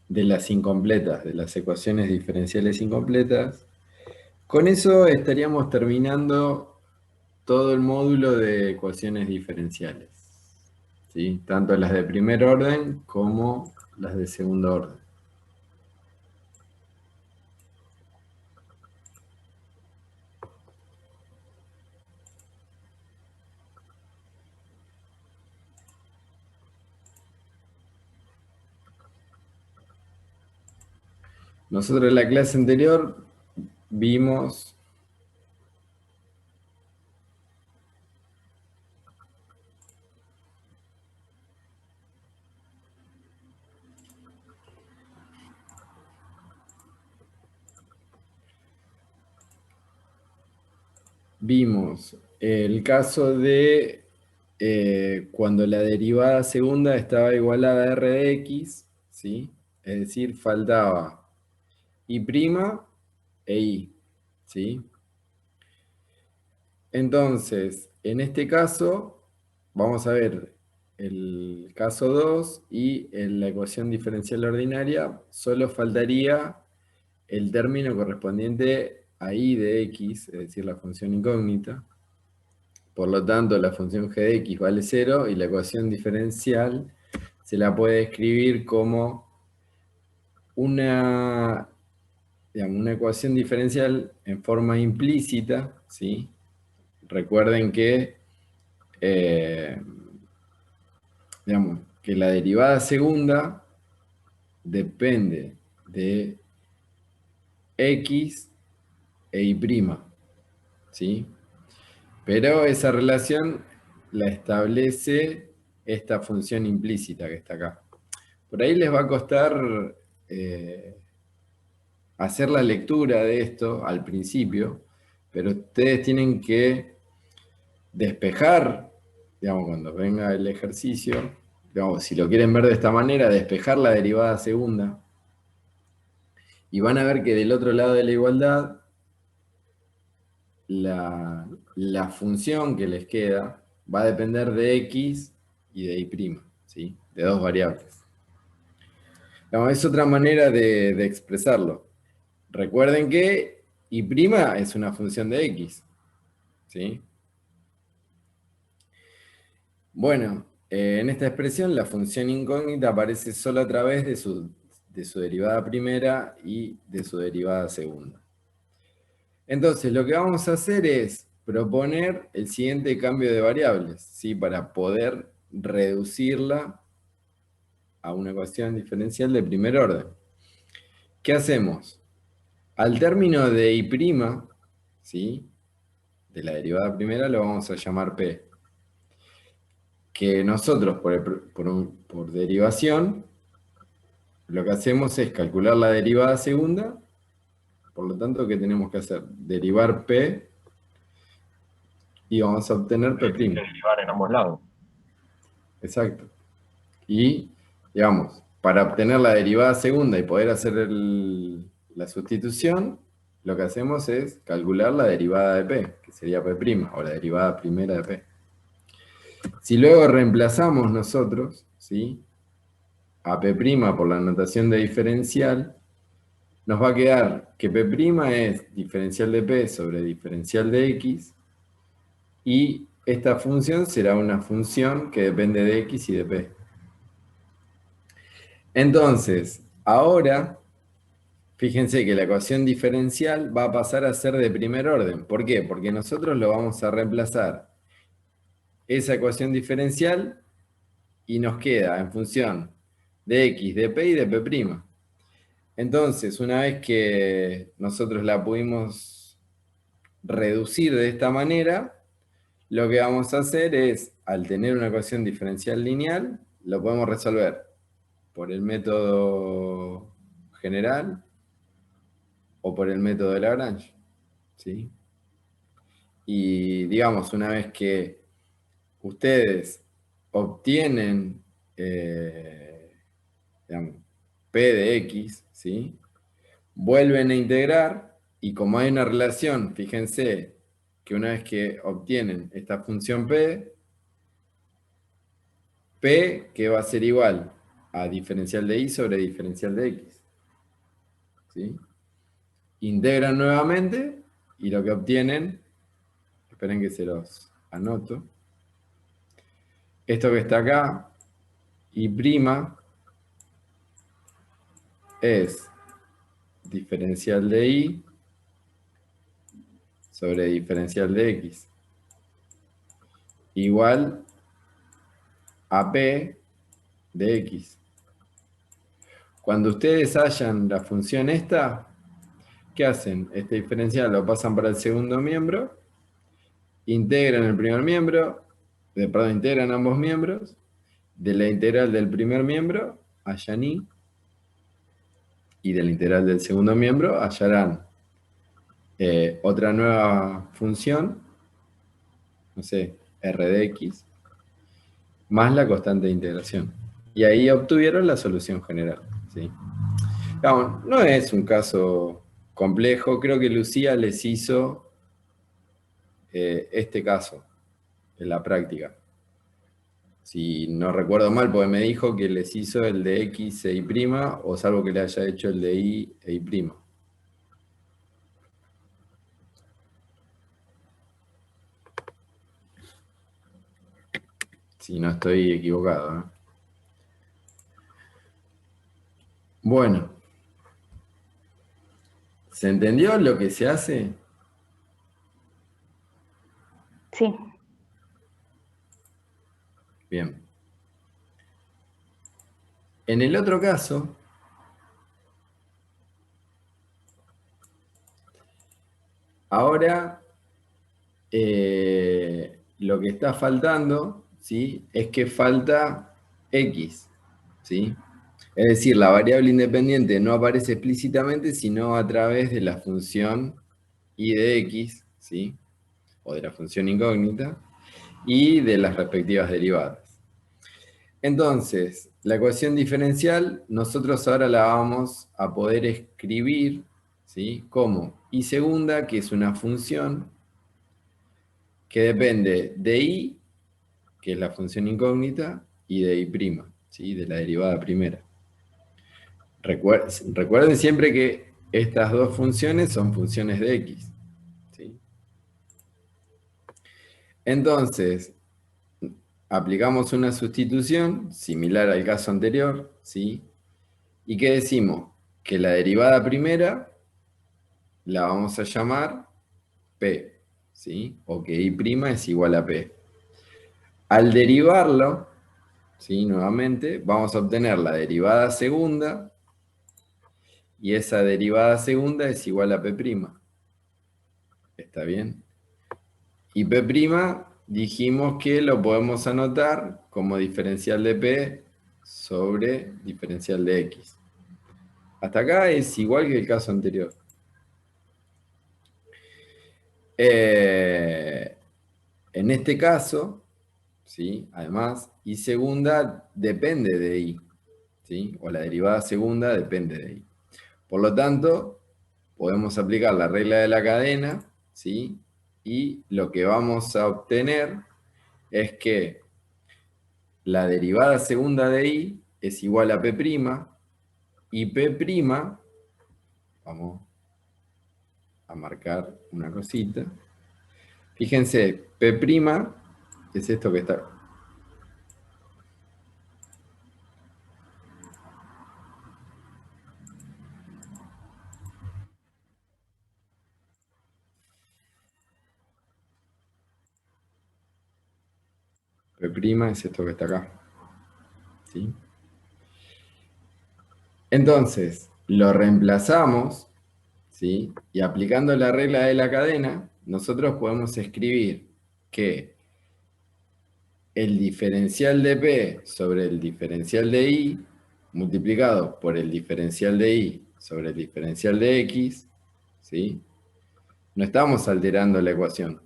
de las incompletas, de las ecuaciones diferenciales incompletas. Con eso estaríamos terminando todo el módulo de ecuaciones diferenciales, ¿sí? Tanto las de primer orden como las de segundo orden. Nosotros en la clase anterior vimos el caso de cuando la derivada segunda estaba igualada a r de x, ¿sí? Es decir, faltaba y' e i, ¿sí? Entonces, en este caso, vamos a ver el caso 2 y en la ecuación diferencial ordinaria solo faltaría el término correspondiente a i de x, es decir, la función incógnita. Por lo tanto, la función g de x vale 0 y la ecuación diferencial se la puede escribir como una, digamos, una ecuación diferencial en forma implícita, ¿sí? Recuerden que, digamos, que la derivada segunda depende de x e y', ¿sí? Pero esa relación la establece esta función implícita que está acá. Por ahí les va a costar hacer la lectura de esto al principio, pero ustedes tienen que despejar, digamos, cuando venga el ejercicio, digamos, si lo quieren ver de esta manera, despejar la derivada segunda, y van a ver que del otro lado de la igualdad, la función que les queda va a depender de x y de y', ¿sí? De dos variables. No, es otra manera de expresarlo. Recuerden que y' es una función de x, ¿sí? Bueno, en esta expresión la función incógnita aparece solo a través de su derivada primera y de su derivada segunda. Entonces, lo que vamos a hacer es proponer el siguiente cambio de variables, ¿sí? Para poder reducirla a una ecuación diferencial de primer orden. ¿Qué hacemos? Al término de y', ¿sí? De la derivada primera lo vamos a llamar p. Que nosotros, por derivación, lo que hacemos es calcular la derivada segunda. Por lo tanto, ¿qué tenemos que hacer? Derivar p y vamos a obtener p'. Derivar en ambos lados. Exacto. Y, digamos, para obtener la derivada segunda y poder hacer la sustitución, lo que hacemos es calcular la derivada de p, que sería p', o la derivada primera de p. Si luego reemplazamos nosotros, ¿sí?, a p' por la notación de diferencial, nos va a quedar que p' es diferencial de p sobre diferencial de x, y esta función será una función que depende de x y de p. Entonces, ahora, fíjense que la ecuación diferencial va a pasar a ser de primer orden. ¿Por qué? Porque nosotros lo vamos a reemplazar esa ecuación diferencial y nos queda en función de x, de p y de p'. Entonces, una vez que nosotros la pudimos reducir de esta manera, lo que vamos a hacer es, al tener una ecuación diferencial lineal, lo podemos resolver por el método general o por el método de Lagrange, ¿sí? Y digamos, una vez que ustedes obtienen digamos, p de x, ¿sí?, vuelven a integrar, y como hay una relación, fíjense que una vez que obtienen esta función p, que va a ser igual a diferencial de y sobre diferencial de x. ¿Sí? Integran nuevamente y lo que obtienen, esperen que se los anoto, esto que está acá, y' es diferencial de y sobre diferencial de x igual a p de x. Cuando ustedes hallan la función esta, ¿qué hacen? Este diferencial lo pasan para el segundo miembro, integran el primer miembro, perdón, integran ambos miembros, de la integral del primer miembro hallan y de la integral del segundo miembro hallarán otra nueva función, no sé, r de x, más la constante de integración. Y ahí obtuvieron la solución general. ¿Sí? Vamos, no es un caso complejo, creo que Lucía les hizo este caso en la práctica. Si no recuerdo mal, porque me dijo que les hizo el de x e y', o salvo que le haya hecho el de y e y'. Si no estoy equivocado. Bueno, ¿se entendió lo que se hace? Sí. Bien. En el otro caso, ahora lo que está faltando, ¿sí? Es que falta x, ¿sí? Es decir, la variable independiente no aparece explícitamente, sino a través de la función y de x, ¿sí? O de la función incógnita, y de las respectivas derivadas. Entonces, la ecuación diferencial, nosotros ahora la vamos a poder escribir, ¿sí? Como y segunda, que es una función que depende de y, que es la función incógnita, y de y', ¿sí? De la derivada primera. Recuerden siempre que estas dos funciones son funciones de x. ¿Sí? Entonces, aplicamos una sustitución similar al caso anterior, ¿sí? ¿Y qué decimos? Que la derivada primera la vamos a llamar p, ¿sí? O que y' es igual a p. Al derivarlo, ¿sí? Nuevamente, vamos a obtener la derivada segunda, y esa derivada segunda es igual a p'. ¿Está bien? Y p' dijimos que lo podemos anotar como diferencial de p sobre diferencial de x. Hasta acá es igual que el caso anterior. En este caso, ¿sí? Además, y segunda depende de y, ¿sí? O la derivada segunda depende de y. Por lo tanto, podemos aplicar la regla de la cadena, ¿sí? Y lo que vamos a obtener es que la derivada segunda de y es igual a p', y p', vamos a marcar una cosita. Fíjense, p' es esto que está. P' es esto que está acá. ¿Sí? Entonces, lo reemplazamos, ¿sí? Y aplicando la regla de la cadena, nosotros podemos escribir que el diferencial de P sobre el diferencial de I multiplicado por el diferencial de I sobre el diferencial de X, ¿sí? No estamos alterando la ecuación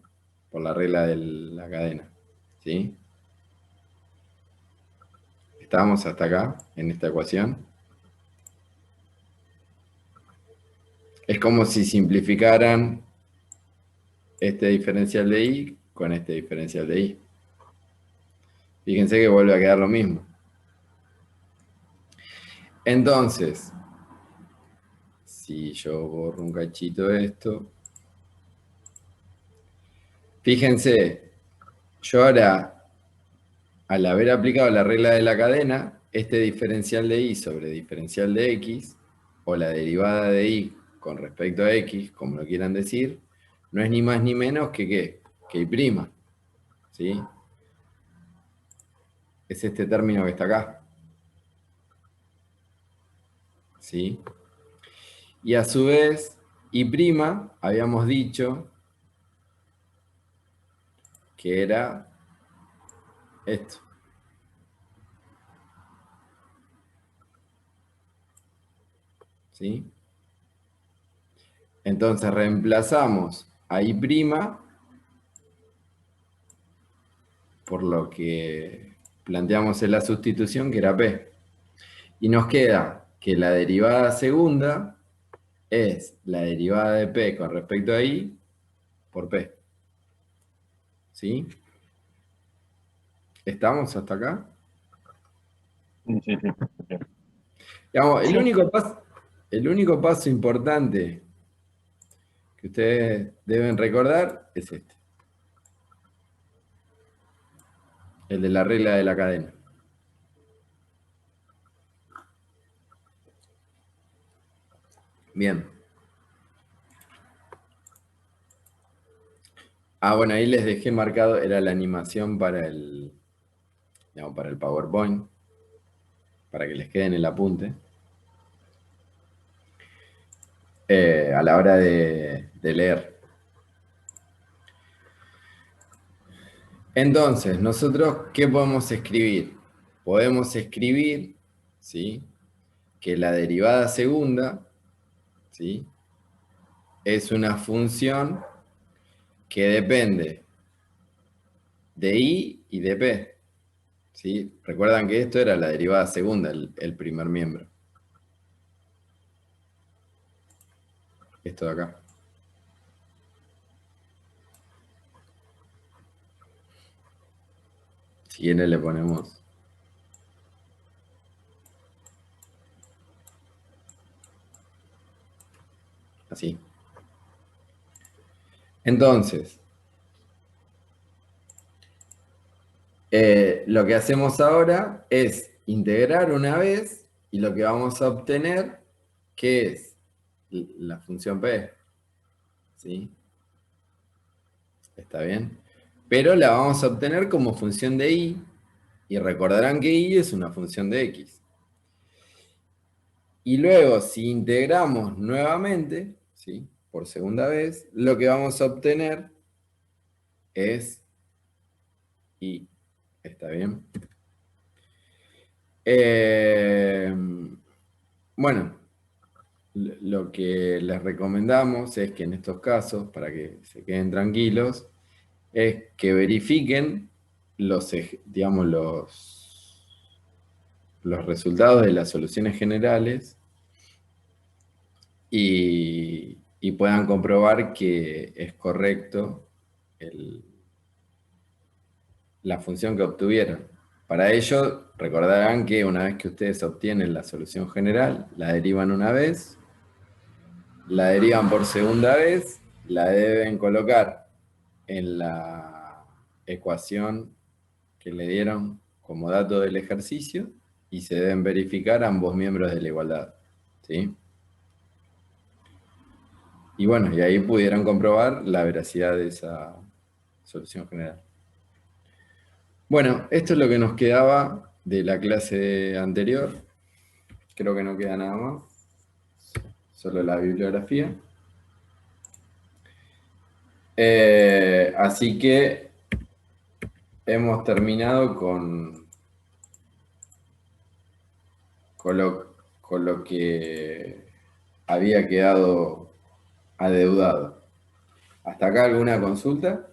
por la regla de la cadena, ¿sí? Estamos hasta acá, en esta ecuación. Es como si simplificaran este diferencial de I con este diferencial de I. Fíjense que vuelve a quedar lo mismo. Entonces, si yo borro un cachito de esto, fíjense, yo ahora, al haber aplicado la regla de la cadena, este diferencial de y sobre diferencial de x, o la derivada de y con respecto a x, como lo quieran decir, no es ni más ni menos que ¿qué? Que y', ¿sí? Es este término que está acá, ¿sí? Y a su vez, y' habíamos dicho que era esto, ¿sí? Entonces reemplazamos a y' por lo que planteamos en la sustitución, que era p. Y nos queda que la derivada segunda es la derivada de p con respecto a y por p. ¿Sí? ¿Estamos hasta acá? Sí. Digamos, Sí. el único paso importante que ustedes deben recordar es este, el de la regla de la cadena. Bien. Ah, bueno, ahí les dejé marcado, era la animación para digamos, para el PowerPoint, para que les quede en el apunte. A la hora de leer. Entonces, nosotros, ¿qué podemos escribir? Podemos escribir, ¿sí? Que la derivada segunda, ¿sí? Es una función que depende de y de p, ¿sí? Recuerdan que esto era la derivada segunda, el primer miembro. Esto de acá. Si quieren le ponemos así. Entonces, lo que hacemos ahora es integrar una vez y lo que vamos a obtener, que es la función p, ¿sí? ¿Está bien? Pero la vamos a obtener como función de y recordarán que y es una función de x. Y luego, si integramos nuevamente, ¿sí? Por segunda vez, lo que vamos a obtener es y. ¿Está bien? Bueno, lo que les recomendamos es que en estos casos, para que se queden tranquilos, es que verifiquen digamos, los resultados de las soluciones generales y puedan comprobar que es correcto la función que obtuvieron. Para ello, recordarán que una vez que ustedes obtienen la solución general, la derivan una vez, la derivan por segunda vez, la deben colocar en la ecuación que le dieron como dato del ejercicio y se deben verificar ambos miembros de la igualdad. ¿Sí? Y bueno, y ahí pudieron comprobar la veracidad de esa solución general. Bueno, esto es lo que nos quedaba de la clase anterior. Creo que no queda nada más, solo la bibliografía. Así que hemos terminado con lo que había quedado adeudado. ¿Hasta acá alguna consulta?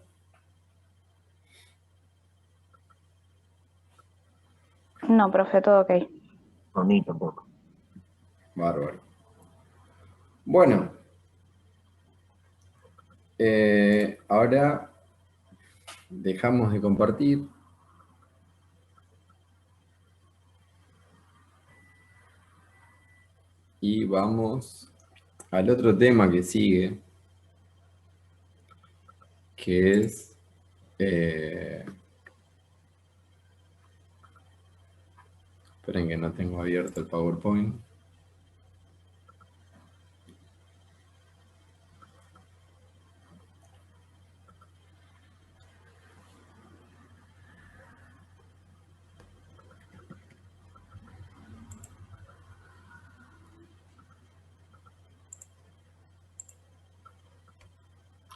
No, profe, todo ok. A mí tampoco. Bárbaro. Bueno, ahora dejamos de compartir. y vamos al otro tema que sigue, que es esperen que no tengo abierto el PowerPoint.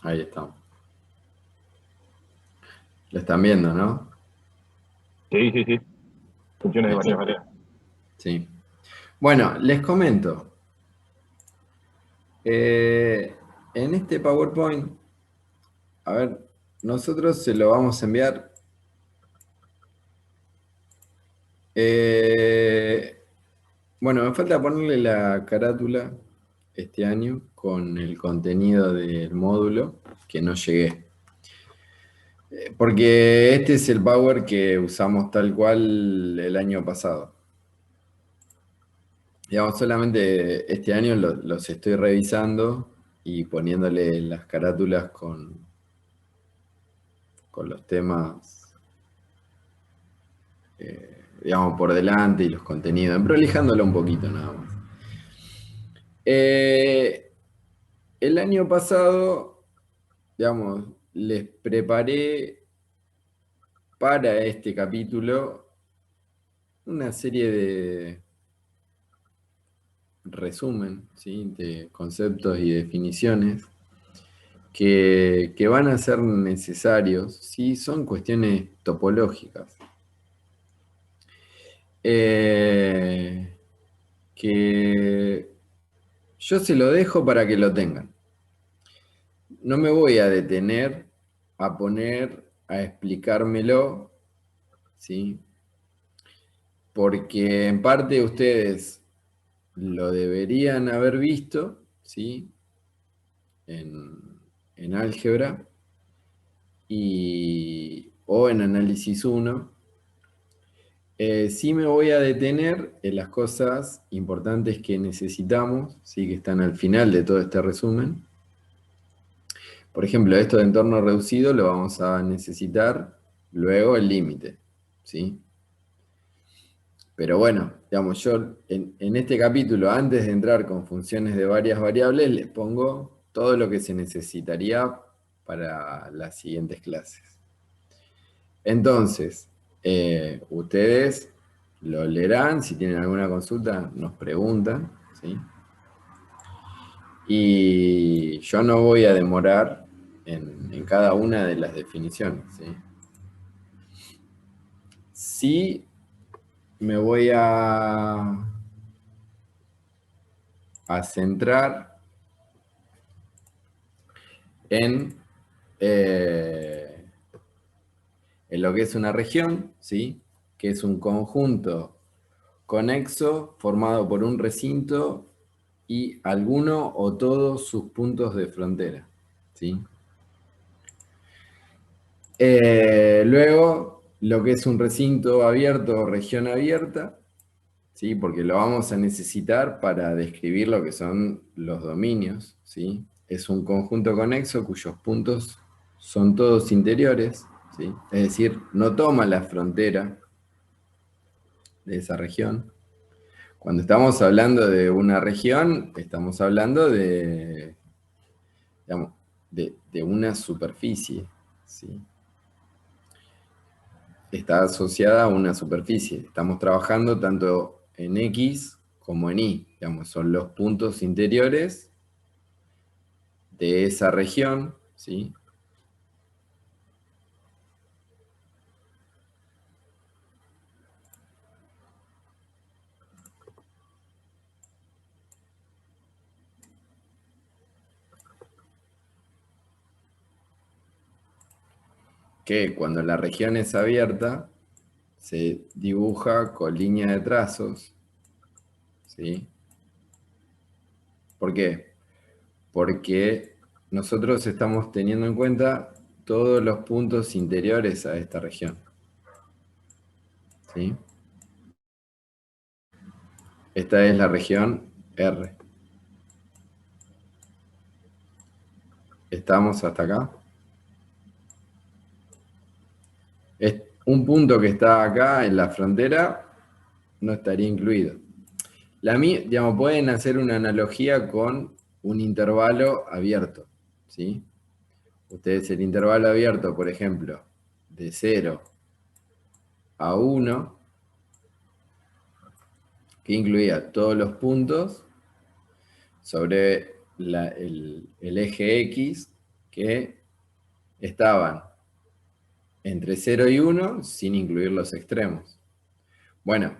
Ahí estamos. Lo están viendo, ¿no? Sí, sí, sí. Funciones de Bien. varias variables. Sí. Bueno, les comento. En este PowerPoint, a ver, nosotros se lo vamos a enviar. Bueno, me falta ponerle la carátula este año con el contenido del módulo, que no llegué. Porque este es el Power que usamos tal cual el año pasado. Digamos, solamente este año los estoy revisando y poniéndole las carátulas con los temas, digamos, por delante y los contenidos, prolijándolo un poquito nada más. El año pasado, digamos, les preparé para este capítulo una serie de resumen, ¿sí?, de conceptos y definiciones que van a ser necesarios si son cuestiones topológicas. Que yo se lo dejo para que lo tengan. No me voy a detener a poner a explicármelo, ¿sí? Porque en parte ustedes lo deberían haber visto, ¿sí?, en álgebra o en análisis 1. Sí me voy a detener en las cosas importantes que necesitamos, ¿sí?, que están al final de todo este resumen. Por ejemplo, esto de entorno reducido lo vamos a necesitar luego el límite, ¿sí? Pero bueno, digamos, yo en este capítulo, antes de entrar con funciones de varias variables, les pongo todo lo que se necesitaría para las siguientes clases. Entonces, ustedes lo leerán, si tienen alguna consulta nos preguntan, ¿sí? Y yo no voy a demorar en cada una de las definiciones, ¿sí? Sí me voy a centrar en lo que es una región, ¿sí?, que es un conjunto conexo formado por un recinto y alguno o todos sus puntos de frontera, ¿sí? Luego, lo que es un recinto abierto o región abierta, ¿sí?, porque lo vamos a necesitar para describir lo que son los dominios, ¿sí? Es un conjunto conexo cuyos puntos son todos interiores, ¿sí? Es decir, no toma la frontera de esa región. Cuando estamos hablando de una región, estamos hablando de, digamos, de una superficie, ¿sí? Está asociada a una superficie. Estamos trabajando tanto en X como en Y, digamos, son los puntos interiores de esa región, ¿sí? Que cuando la región es abierta, se dibuja con línea de trazos, ¿sí? ¿Por qué? Porque nosotros estamos teniendo en cuenta todos los puntos interiores a esta región, ¿sí? Esta es la región R. ¿Estamos hasta acá? Un punto que está acá en la frontera no estaría incluido. Digamos, pueden hacer una analogía con un intervalo abierto, ¿sí? Ustedes el intervalo abierto, por ejemplo, de 0 a 1, que incluía todos los puntos sobre el eje X que estaban entre 0 y 1 sin incluir los extremos. Bueno,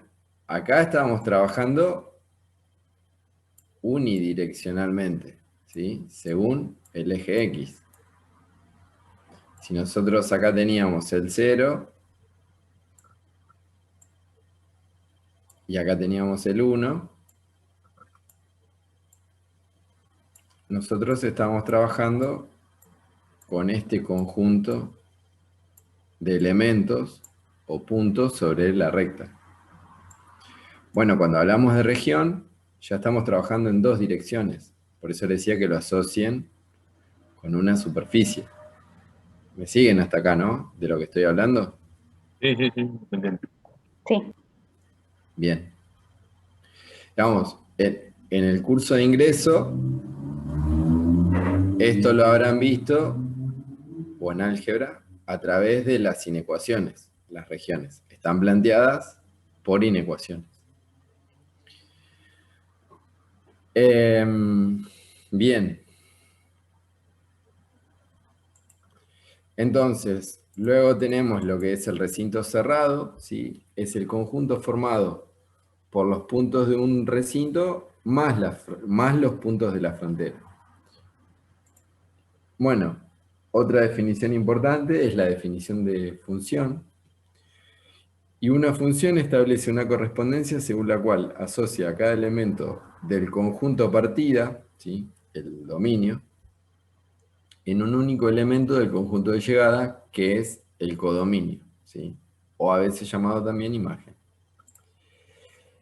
acá estábamos trabajando unidireccionalmente, ¿sí? Según el eje X. Si nosotros acá teníamos el 0 y acá teníamos el 1, nosotros estamos trabajando con este conjunto de elementos o puntos sobre la recta. Bueno, cuando hablamos de región, ya estamos trabajando en dos direcciones. Por eso les decía que lo asocien con una superficie. ¿Me siguen hasta acá, no? De lo que estoy hablando. Sí, sí, sí, me entiendo. Sí. Bien. Vamos, en el curso de ingreso, esto lo habrán visto, o en álgebra, a través de las inecuaciones. Las regiones están planteadas por inecuaciones. Bien. Entonces, luego tenemos lo que es el recinto cerrado, ¿sí? Es el conjunto formado por los puntos de un recinto más los puntos de la frontera. Bueno, otra definición importante es la definición de función. Y una función establece una correspondencia según la cual asocia a cada elemento del conjunto partida, ¿sí? El dominio, en un único elemento del conjunto de llegada, que es el codominio, ¿sí? O a veces llamado también imagen.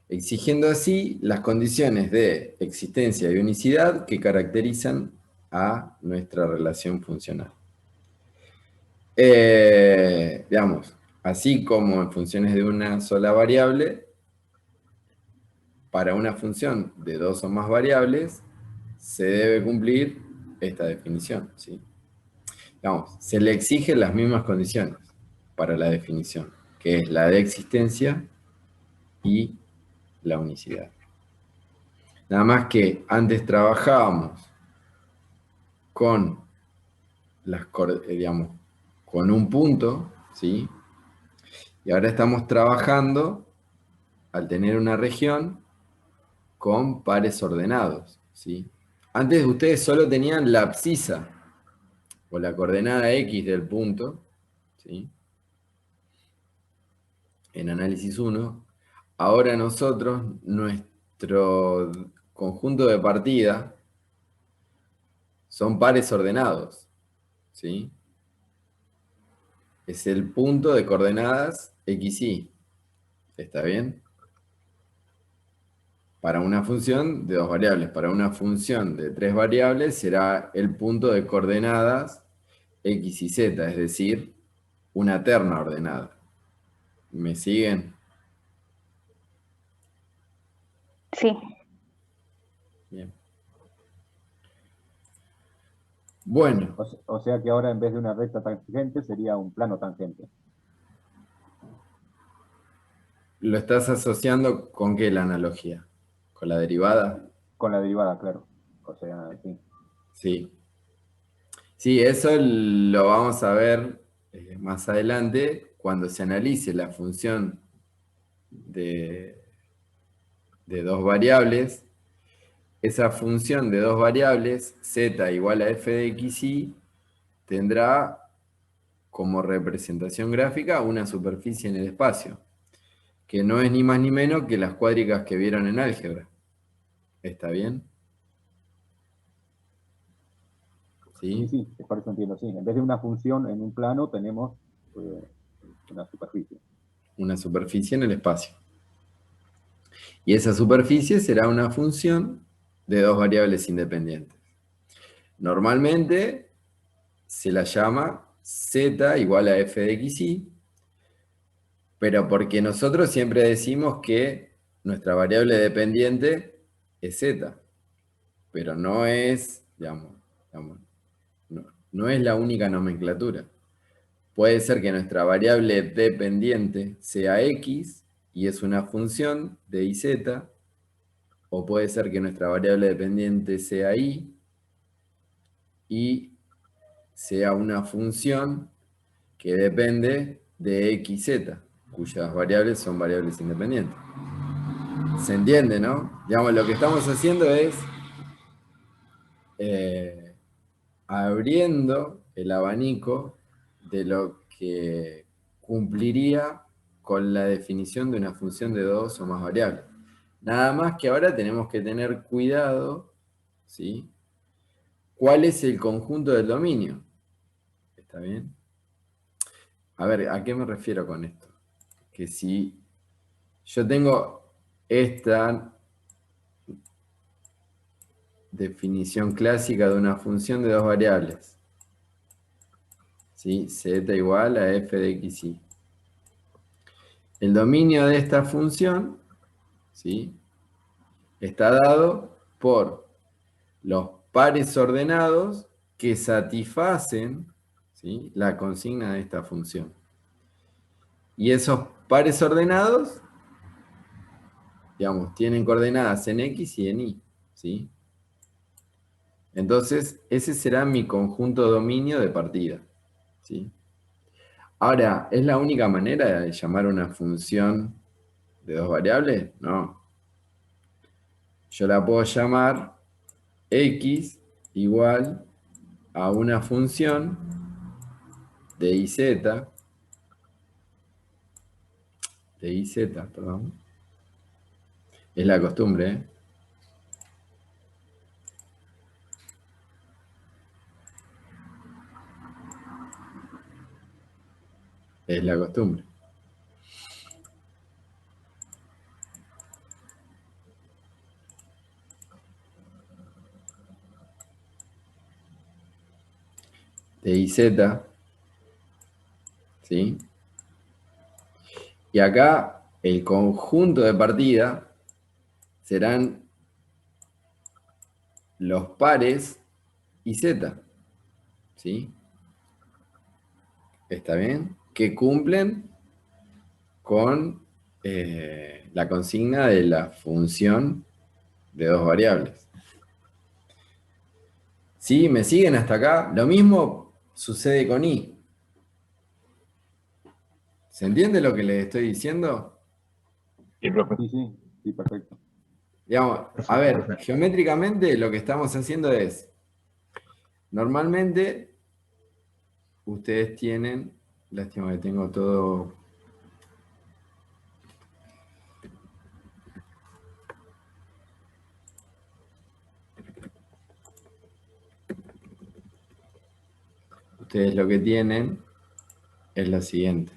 Exigiendo así las condiciones de existencia y unicidad que caracterizan a nuestra relación funcional. Digamos, así como en funciones de una sola variable, para una función de dos o más variables, se debe cumplir esta definición, ¿sí? Digamos, se le exigen las mismas condiciones para la definición, que es la de existencia y la unicidad. Nada más que antes trabajábamos con digamos, con un punto, ¿sí? Y ahora estamos trabajando, al tener una región, con pares ordenados, ¿sí? Antes ustedes solo tenían la abscisa, o la coordenada X del punto, ¿sí? En análisis 1. Ahora nosotros, nuestro conjunto de partida, son pares ordenados, ¿sí? Es el punto de coordenadas x, y. ¿Está bien? Para una función de dos variables. Para una función de tres variables será el punto de coordenadas x y z, es decir, una terna ordenada. ¿Me siguen? Sí. Bien. Bueno. O sea que ahora en vez de una recta tangente sería un plano tangente. ¿Lo estás asociando con qué la analogía? ¿Con la derivada? Con la derivada, claro. O sea, sí. Sí. Sí, eso lo vamos a ver más adelante cuando se analice la función de dos variables. Esa función de dos variables, z igual a f de x, y, tendrá como representación gráfica una superficie en el espacio, que no es ni más ni menos que las cuádricas que vieron en álgebra. ¿Está bien? Sí, sí, por eso entiendo, sí. En vez de una función en un plano, tenemos una superficie. Una superficie en el espacio. Y esa superficie será una función de dos variables independientes. Normalmente se la llama z igual a f de xy, pero porque nosotros siempre decimos que nuestra variable dependiente es z, pero no es, digamos, no es la única nomenclatura. Puede ser que nuestra variable dependiente sea x y es una función de iz, o puede ser que nuestra variable dependiente sea y sea una función que depende de xz, cuyas variables son variables independientes. ¿Se entiende, no? Digamos, lo que estamos haciendo es abriendo el abanico de lo que cumpliría con la definición de una función de dos o más variables. Nada más que ahora tenemos que tener cuidado, ¿sí? ¿Cuál es el conjunto del dominio? ¿Está bien? A ver, ¿a qué me refiero con esto? Que si yo tengo esta definición clásica de una función de dos variables, ¿sí? Z igual a f de xy. El dominio de esta función, ¿sí?, está dado por los pares ordenados que satisfacen, ¿sí?, la consigna de esta función. Y esos pares ordenados, digamos, tienen coordenadas en x y en y, ¿sí? Entonces, ese será mi conjunto dominio de partida, ¿sí? Ahora, ¿es la única manera de llamar una función de dos variables? No. Yo la puedo llamar x igual a una función de iz, perdón. Es la costumbre, ¿eh? Es la costumbre. De iz, ¿sí? Y acá el conjunto de partida serán los pares iz, ¿sí? ¿Está bien? Que cumplen con la consigna de la función de dos variables. ¿Sí? ¿Me siguen hasta acá? Lo mismo sucede con y. ¿Se entiende lo que les estoy diciendo? Sí, profe. Sí, perfecto. Digamos, a ver, geométricamente lo que estamos haciendo es, normalmente, ustedes tienen, lástima que tengo todo. Ustedes lo que tienen es lo siguiente.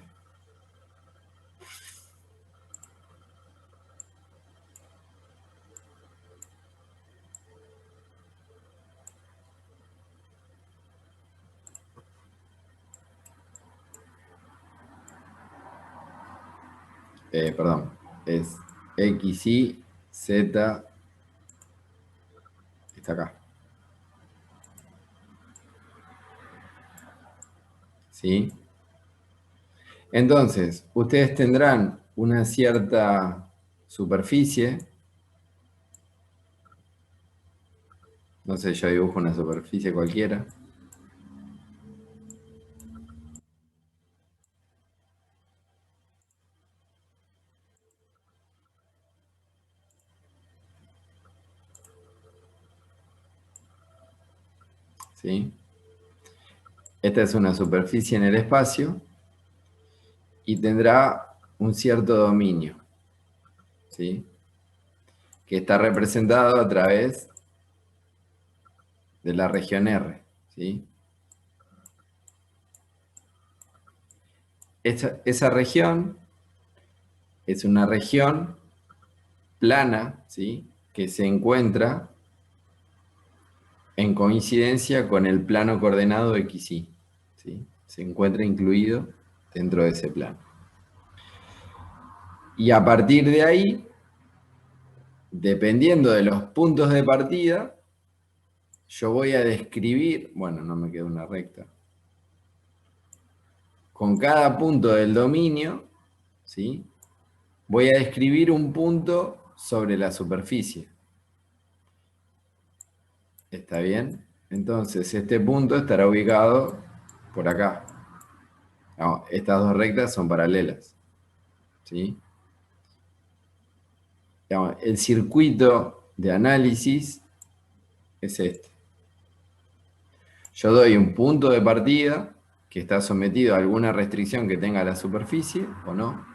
Perdón, es x, y, z, está acá. ¿Sí? Entonces, ustedes tendrán una cierta superficie. No sé, yo dibujo una superficie cualquiera. ¿Sí? Esta es una superficie en el espacio y tendrá un cierto dominio, ¿sí?, que está representado a través de la región R, ¿sí? Esa región es una región plana, ¿sí? Que se encuentra en coincidencia con el plano coordenado XY, ¿sí? Se encuentra incluido dentro de ese plano. Y a partir de ahí, dependiendo de los puntos de partida, yo voy a describir, bueno, no me queda una recta, con cada punto del dominio, ¿sí? Voy a describir un punto sobre la superficie. ¿Está bien? Entonces, este punto estará ubicado por acá. No, estas dos rectas son paralelas, ¿sí? Digamos, el circuito de análisis es este. Yo doy un punto de partida que está sometido a alguna restricción que tenga la superficie o no.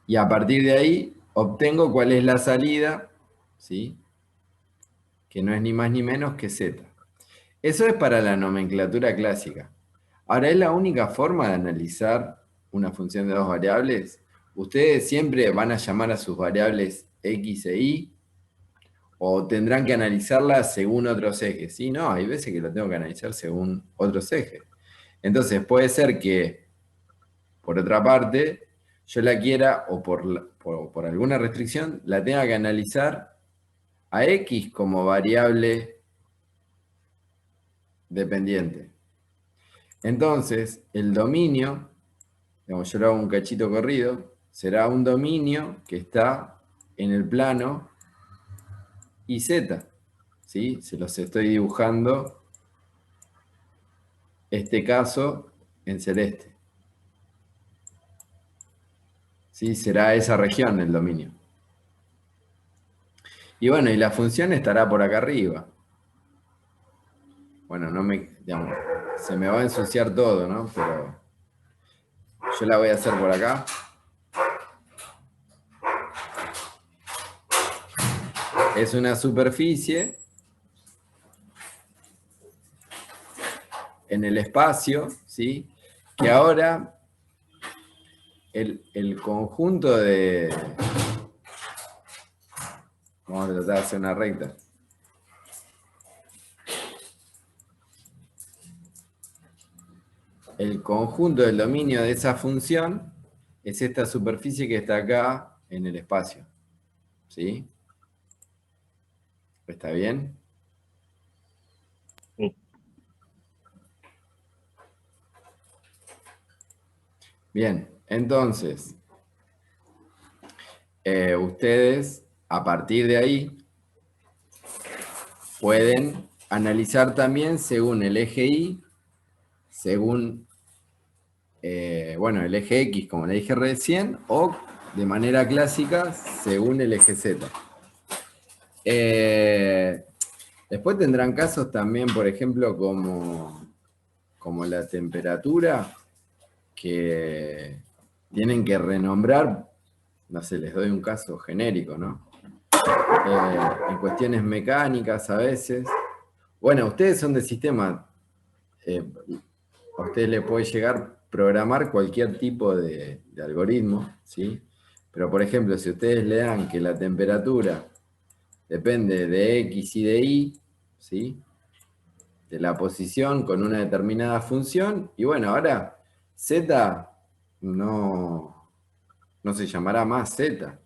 Y a partir de ahí obtengo cuál es la salida, ¿sí? Que no es ni más ni menos que z. Eso es para la nomenclatura clásica. Ahora, ¿es la única forma de analizar una función de dos variables? ¿Ustedes siempre van a llamar a sus variables x e y? ¿O tendrán que analizarlas según otros ejes? Sí, no, hay veces que lo tengo que analizar según otros ejes. Entonces puede ser que, por otra parte, yo la quiera, o por alguna restricción, la tenga que analizar a x como variable dependiente. Entonces, el dominio, digamos, yo lo hago un cachito corrido, será un dominio que está en el plano IZ, ¿sí? Se los estoy dibujando, este caso, en celeste. ¿Sí? Será esa región el dominio. Y bueno, y la función estará por acá arriba. Bueno, digamos, se me va a ensuciar todo, ¿no? Pero yo la voy a hacer por acá. Es una superficie en el espacio, ¿sí? Que ahora el conjunto de... Vamos a tratar de hacer una recta. El conjunto del dominio de esa función es esta superficie que está acá en el espacio. ¿Sí? ¿Está bien? Sí. Bien, entonces, ustedes a partir de ahí pueden analizar también según el eje Y, según, bueno, el eje X, como le dije recién, o de manera clásica, según el eje Z. Después tendrán casos también, por ejemplo, como la temperatura, que tienen que renombrar, no sé, les doy un caso genérico, ¿no? En cuestiones mecánicas a veces. Bueno, ustedes son de sistema, a ustedes les puede llegar a programar cualquier tipo de algoritmo, ¿sí? Pero por ejemplo, si ustedes le dan que la temperatura depende de X y de Y, ¿sí? De la posición con una determinada función, y bueno, ahora Z no se llamará más Z,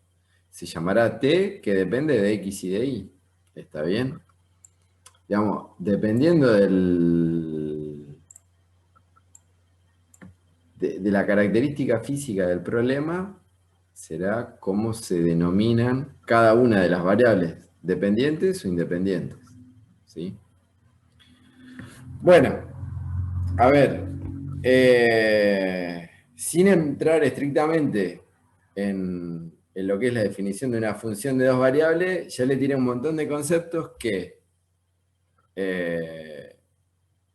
se llamará T, que depende de X y de Y. ¿Está bien? Digamos, dependiendo de la característica física del problema, será cómo se denominan cada una de las variables, dependientes o independientes. ¿Sí? Bueno, a ver, sin entrar estrictamente en lo que es la definición de una función de dos variables, ya le tiré un montón de conceptos que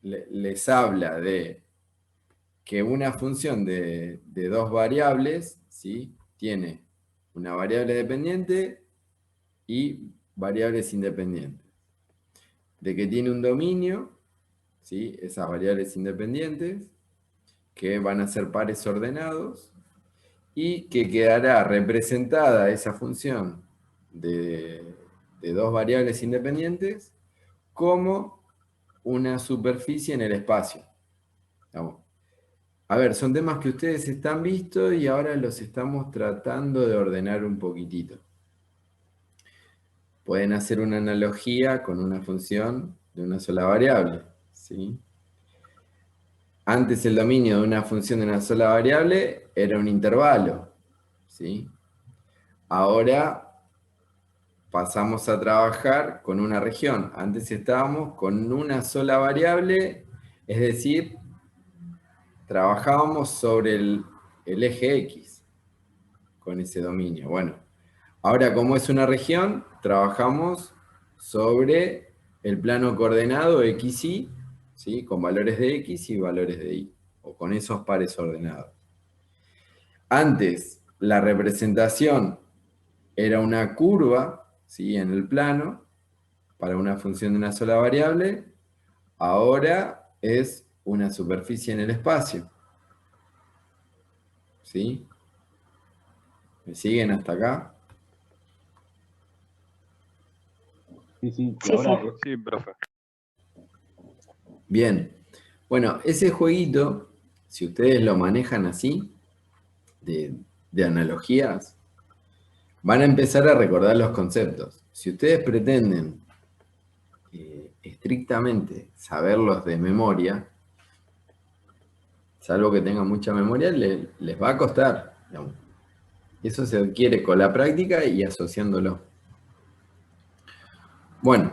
les habla de que una función de dos variables, ¿sí? Tiene una variable dependiente y variables independientes. De que tiene un dominio, ¿sí? Esas variables independientes, que van a ser pares ordenados, y que quedará representada esa función de dos variables independientes como una superficie en el espacio. Vamos. A ver, son temas que ustedes están vistos y ahora los estamos tratando de ordenar un poquitito. Pueden hacer una analogía con una función de una sola variable, ¿sí? Antes el dominio de una función de una sola variable era un intervalo, ¿sí? Ahora pasamos a trabajar con una región. Antes estábamos con una sola variable, es decir, trabajábamos sobre el eje X con ese dominio. Bueno, ahora como es una región, trabajamos sobre el plano coordenado XY, ¿sí? Con valores de X y valores de Y, o con esos pares ordenados. Antes, la representación era una curva, ¿sí? En el plano, para una función de una sola variable. Ahora es una superficie en el espacio. ¿Sí? ¿Me siguen hasta acá? Sí, sí. Sí, Ahora sí. Sí, profe. Bien. Bueno, ese jueguito, si ustedes lo manejan así, de analogías, van a empezar a recordar los conceptos. Si ustedes pretenden estrictamente saberlos de memoria, salvo que tengan mucha memoria, les va a costar. Digamos. Eso se adquiere con la práctica y asociándolo. Bueno,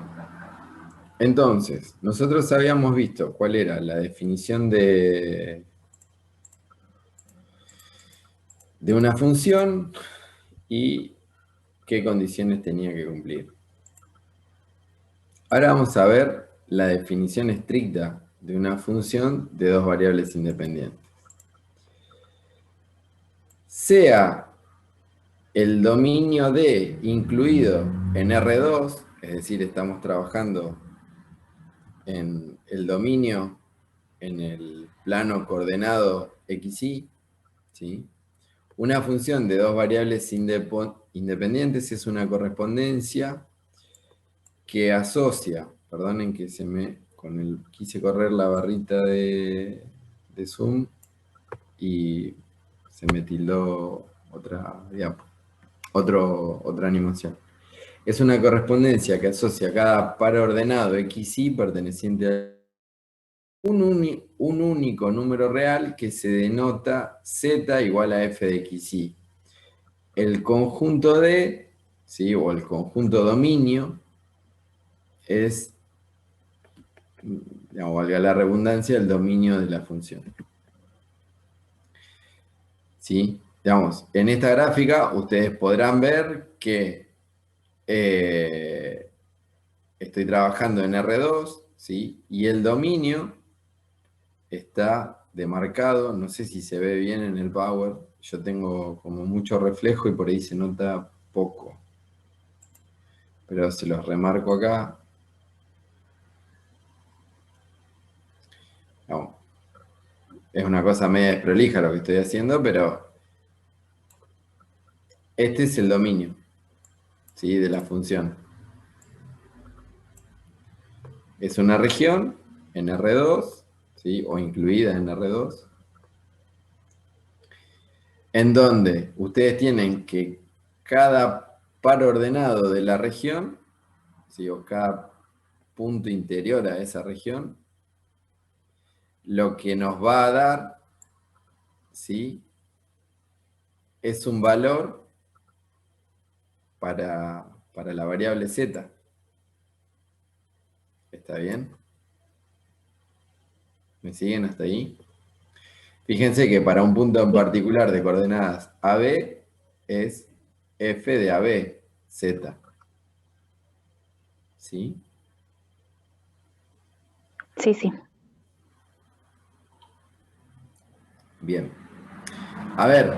entonces, nosotros habíamos visto cuál era la definición de una función y qué condiciones tenía que cumplir. Ahora vamos a ver la definición estricta de una función de dos variables independientes. Sea el dominio D incluido en R2, es decir, estamos trabajando en el dominio en el plano coordenado XY, ¿sí? Una función de dos variables independientes es una correspondencia que asocia, perdonen que quise correr la barrita de Zoom y se me tildó otra animación. Es una correspondencia que asocia cada par ordenado XY perteneciente a un único número real que se denota Z igual a f de XY. El conjunto D, ¿sí? O el conjunto dominio, es, digamos, valga la redundancia, el dominio de la función. ¿Sí? Digamos, en esta gráfica ustedes podrán ver que estoy trabajando en R2, ¿sí? Y el dominio está demarcado, no sé si se ve bien en el Power, yo tengo como mucho reflejo y por ahí se nota poco. Pero se los remarco acá. No, es una cosa media desprolija lo que estoy haciendo, pero este es el dominio, ¿sí? De la función. Es una región en R2, ¿sí? O incluida en R2, en donde ustedes tienen que cada par ordenado de la región, ¿sí? O cada punto interior a esa región, lo que nos va a dar, ¿sí? Es un valor para la variable z. ¿Está bien? ¿Me siguen hasta ahí? Fíjense que para un punto en particular de coordenadas AB es f de AB, z. ¿Sí? Sí, sí. Bien. A ver,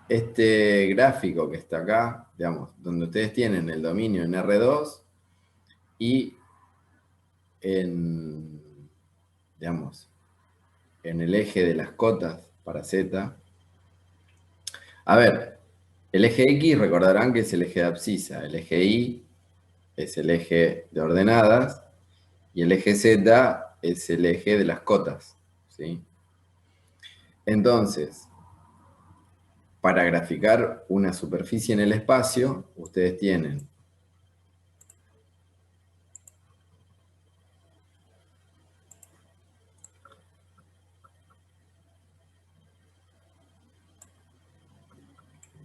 este gráfico que está acá, digamos, donde ustedes tienen el dominio en R2 y digamos, en el eje de las cotas para Z. A ver, El eje X recordarán que es el eje de abscisa, el eje Y es el eje de ordenadas y el eje Z es el eje de las cotas, ¿sí? Entonces, para graficar una superficie en el espacio, ustedes tienen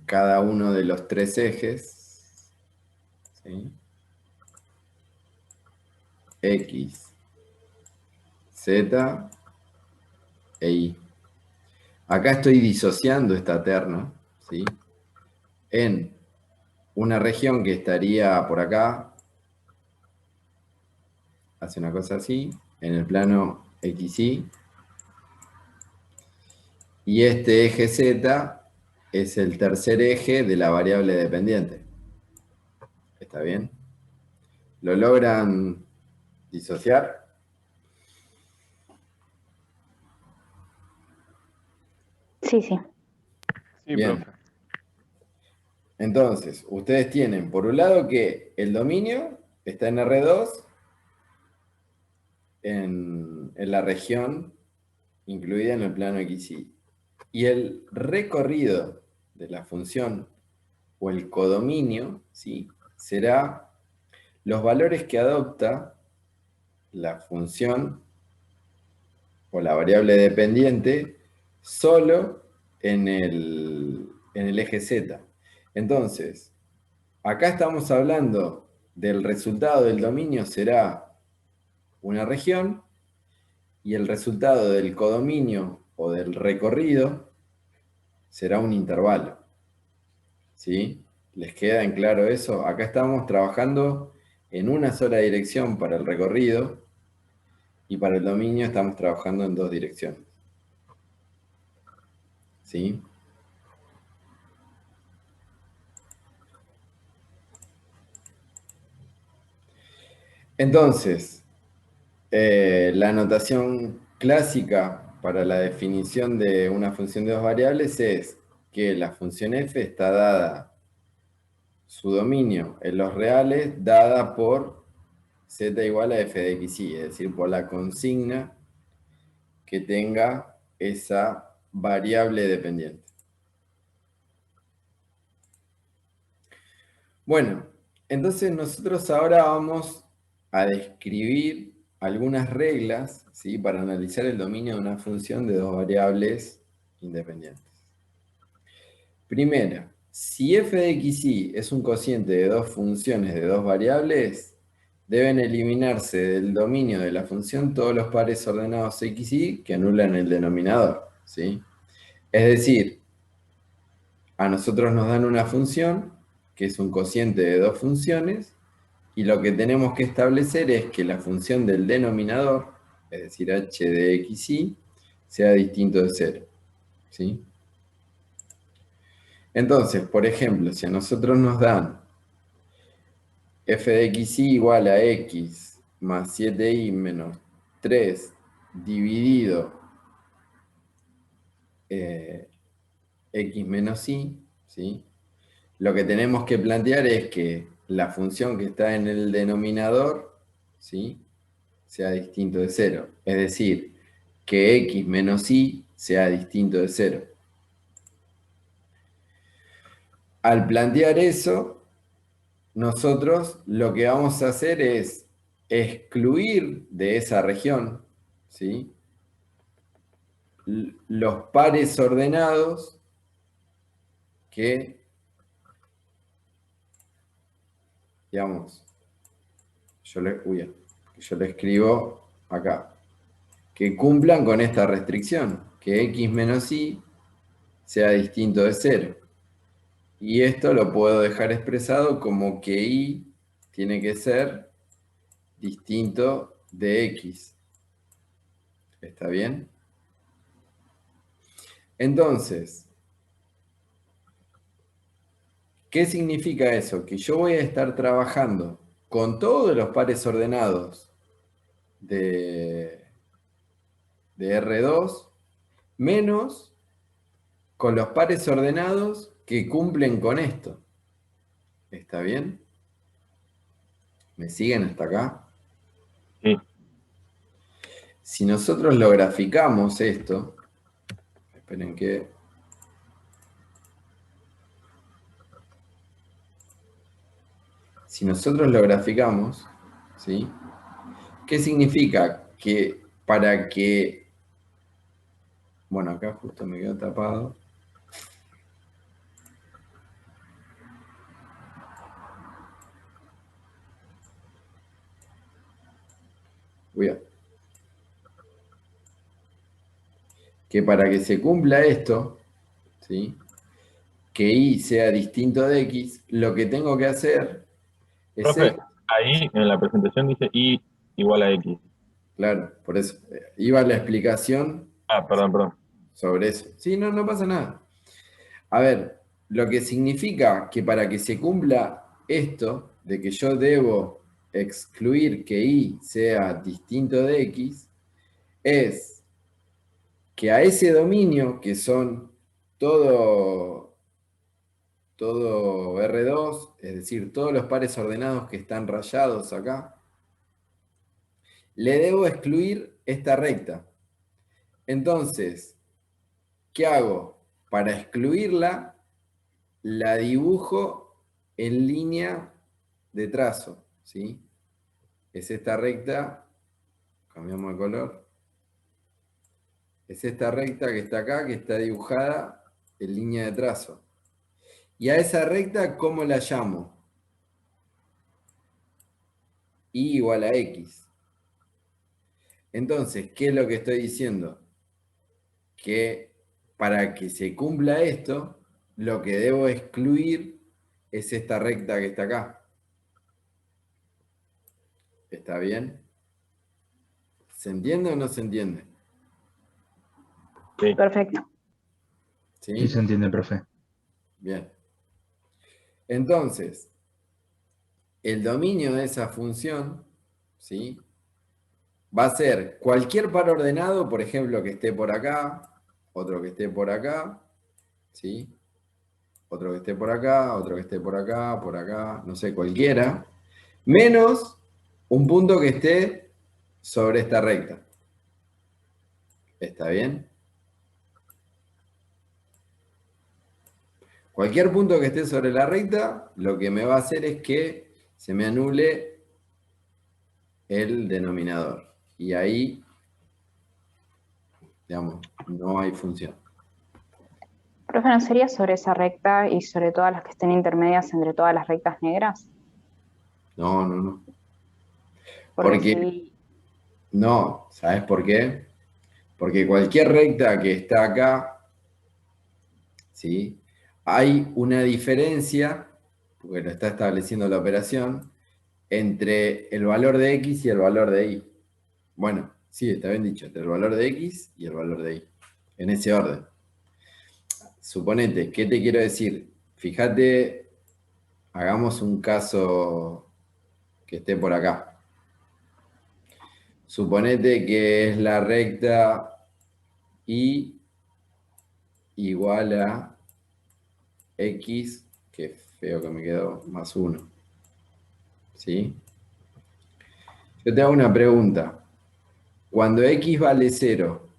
cada uno de los tres ejes, ¿sí? X, Z e Y. Acá estoy disociando esta terna, ¿sí? En una región que estaría por acá, hace una cosa así, en el plano XY, y este eje Z es el tercer eje de la variable dependiente. ¿Está bien? ¿Lo logran disociar? Sí, sí. Sí, Bien. profe. Entonces, ustedes tienen por un lado que el dominio está en R2, en la región incluida en el plano XY. Y el recorrido de la función o el codominio, ¿sí?, será los valores que adopta la función o la variable dependiente solo en el eje Z. Entonces, acá estamos hablando del resultado del dominio será una región y el resultado del codominio o del recorrido será un intervalo. ¿Sí? ¿Les queda en claro eso? Acá estamos trabajando en una sola dirección para el recorrido y para el dominio estamos trabajando en dos direcciones. ¿Sí? Entonces, la notación clásica para la definición de una función de dos variables es que la función f está dada, su dominio en los reales, dada por z igual a f de x y, es decir, por la consigna que tenga esa variable dependiente. Bueno, entonces nosotros ahora vamos a describir algunas reglas, ¿sí?, para analizar el dominio de una función de dos variables independientes. Primera, si f de x y es un cociente de dos funciones de dos variables, deben eliminarse del dominio de la función todos los pares ordenados x y que anulan el denominador, ¿sí? Es decir, a nosotros nos dan una función que es un cociente de dos funciones y lo que tenemos que establecer es que la función del denominador, es decir, h de x y, sea distinto de 0, ¿sí? Entonces, por ejemplo, si a nosotros nos dan f de x y igual a x más 7y menos 3 dividido x menos y, ¿sí?, lo que tenemos que plantear es que la función que está en el denominador, ¿sí?, sea distinto de 0. Es decir, que x menos y sea distinto de 0. Al plantear eso, nosotros lo que vamos a hacer es excluir de esa región, ¿sí?, los pares ordenados que, digamos, yo le escribo acá, que cumplan con esta restricción, que x menos y sea distinto de 0. Y esto lo puedo dejar expresado como que y tiene que ser distinto de x. ¿Está bien? Entonces, ¿qué significa eso? Que yo voy a estar trabajando con todos los pares ordenados de R2, menos con los pares ordenados que cumplen con esto. ¿Está bien? ¿Me siguen hasta acá? Sí. Si nosotros lo graficamos esto, esperen que... Si nosotros lo graficamos, ¿sí? ¿Qué significa? Que para que... Bueno, acá justo me quedó tapado. Que para que se cumpla esto, ¿sí? Que y sea distinto de x, lo que tengo que hacer es Profe, ahí en la presentación dice y igual a x. claro, por eso iba la explicación Ah, perdón. sobre eso. Sí, no, no pasa nada. A ver, lo que significa que para que se cumpla esto, de que yo debo excluir que y sea distinto de x, es que a ese dominio, que son todo R2, es decir, todos los pares ordenados que están rayados acá, le debo excluir esta recta. Entonces, ¿qué hago? Para excluirla, la dibujo en línea de trazo, ¿sí? Es esta recta, cambiamos de color, es esta recta que está acá, que está dibujada en línea de trazo. Y a esa recta, ¿cómo la llamo? Y igual a x. Entonces, ¿qué es lo que estoy diciendo? Que para que se cumpla esto, lo que debo excluir es esta recta que está acá. ¿Está bien? ¿Se entiende o no se entiende? Sí. Perfecto. ¿Sí? Sí, se entiende, profe. Bien. Entonces, el dominio de esa función, ¿sí? Va a ser cualquier par ordenado, por ejemplo, que esté por acá, otro que esté por acá, ¿sí? Otro que esté por acá, otro que esté por acá, no sé, cualquiera, menos un punto que esté sobre esta recta. ¿Está bien? Cualquier punto que esté sobre la recta, lo que me va a hacer es que se me anule el denominador. Y ahí, digamos, no hay función. Profe, ¿no sería sobre esa recta y sobre todas las que estén intermedias entre todas las rectas negras? No, no, no. Porque Porque, si, no, ¿sabes por qué? Porque cualquier recta que está acá, ¿sí? Hay una diferencia, porque lo está estableciendo la operación, entre el valor de x y el valor de y. Bueno, sí, está bien dicho, entre el valor de x y el valor de y. En ese orden. Suponete, ¿qué te quiero decir? Fíjate, hagamos un caso que esté por acá. Suponete que es la recta y igual a x, que feo que me quedó, más 1. ¿Sí? Yo te hago una pregunta. Cuando x vale 0,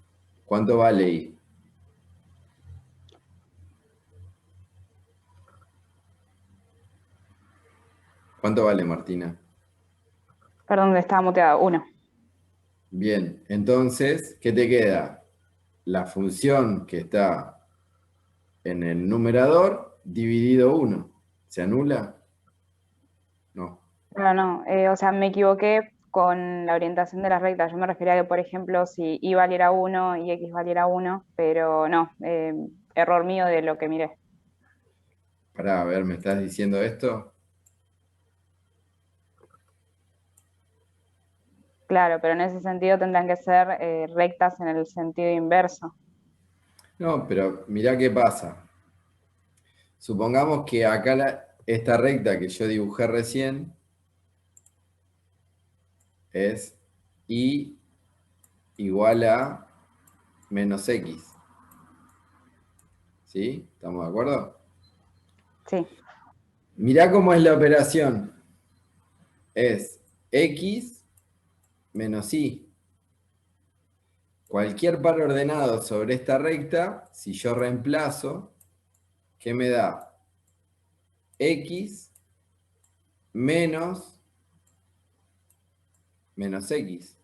¿cuánto vale y? ¿Cuánto vale, Martina? perdón, estaba muteado, 1. Bien, entonces, ¿qué te queda? La función que está en el numerador dividido 1. ¿Se anula? No. No, o sea, me equivoqué con la orientación de las rectas. Yo me refería a que, por ejemplo, si y valiera 1 y x valiera 1, pero no, error mío de lo que miré. Pará, a ver, ¿me estás diciendo esto? Claro, pero en ese sentido tendrán que ser rectas en el sentido inverso. No, pero mirá qué pasa. Supongamos que acá esta recta que yo dibujé recién es y igual a menos x. ¿Sí? ¿Estamos de acuerdo? Sí, Mirá cómo es la operación. Es x menos y. Cualquier par ordenado sobre esta recta, si yo reemplazo, ¿qué me da? X menos x.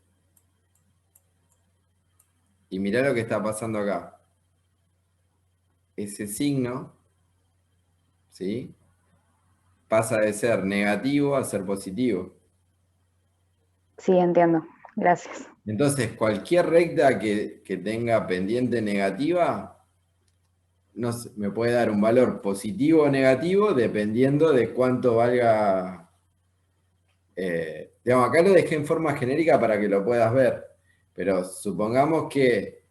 Y mirá lo que está pasando acá. Ese signo, ¿sí?, pasa de ser negativo a ser positivo. sí, entiendo. Gracias. Entonces, cualquier recta que tenga pendiente negativa, me puede dar un valor positivo o negativo dependiendo de cuánto valga. Digamos, acá lo dejé en forma genérica para que lo puedas ver, pero supongamos que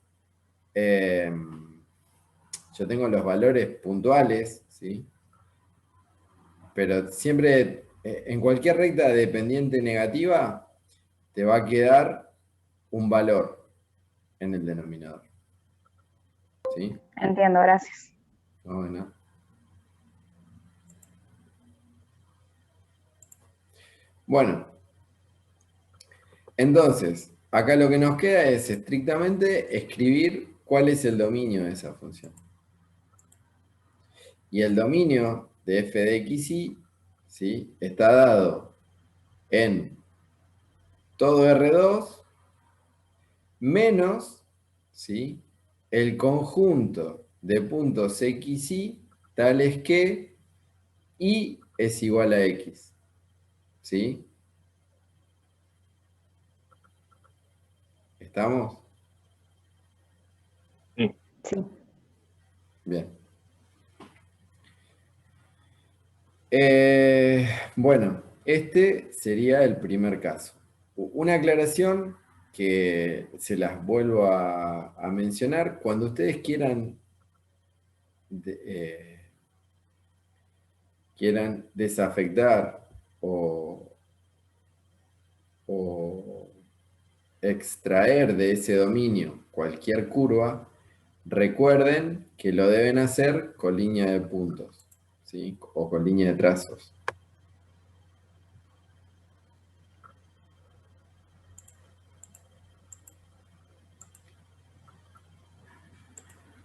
yo tengo los valores puntuales, ¿sí? Pero siempre, en cualquier recta de pendiente negativa, te va a quedar un valor en el denominador. ¿Sí? Entiendo, gracias. Bueno. Bueno, entonces, acá lo que nos queda es estrictamente escribir cuál es el dominio de esa función. Y el dominio de f de x y, ¿sí?, está dado en todo R2 menos, ¿sí?, el conjunto de puntos x y tales que y es igual a x. ¿Sí? ¿Estamos? Sí. Sí. Bien. Bueno, este sería el primer caso. Una aclaración que se las vuelvo a mencionar. Cuando ustedes quieran desafectar o extraer de ese dominio cualquier curva, recuerden que lo deben hacer con línea de puntos, ¿sí?, o con línea de trazos.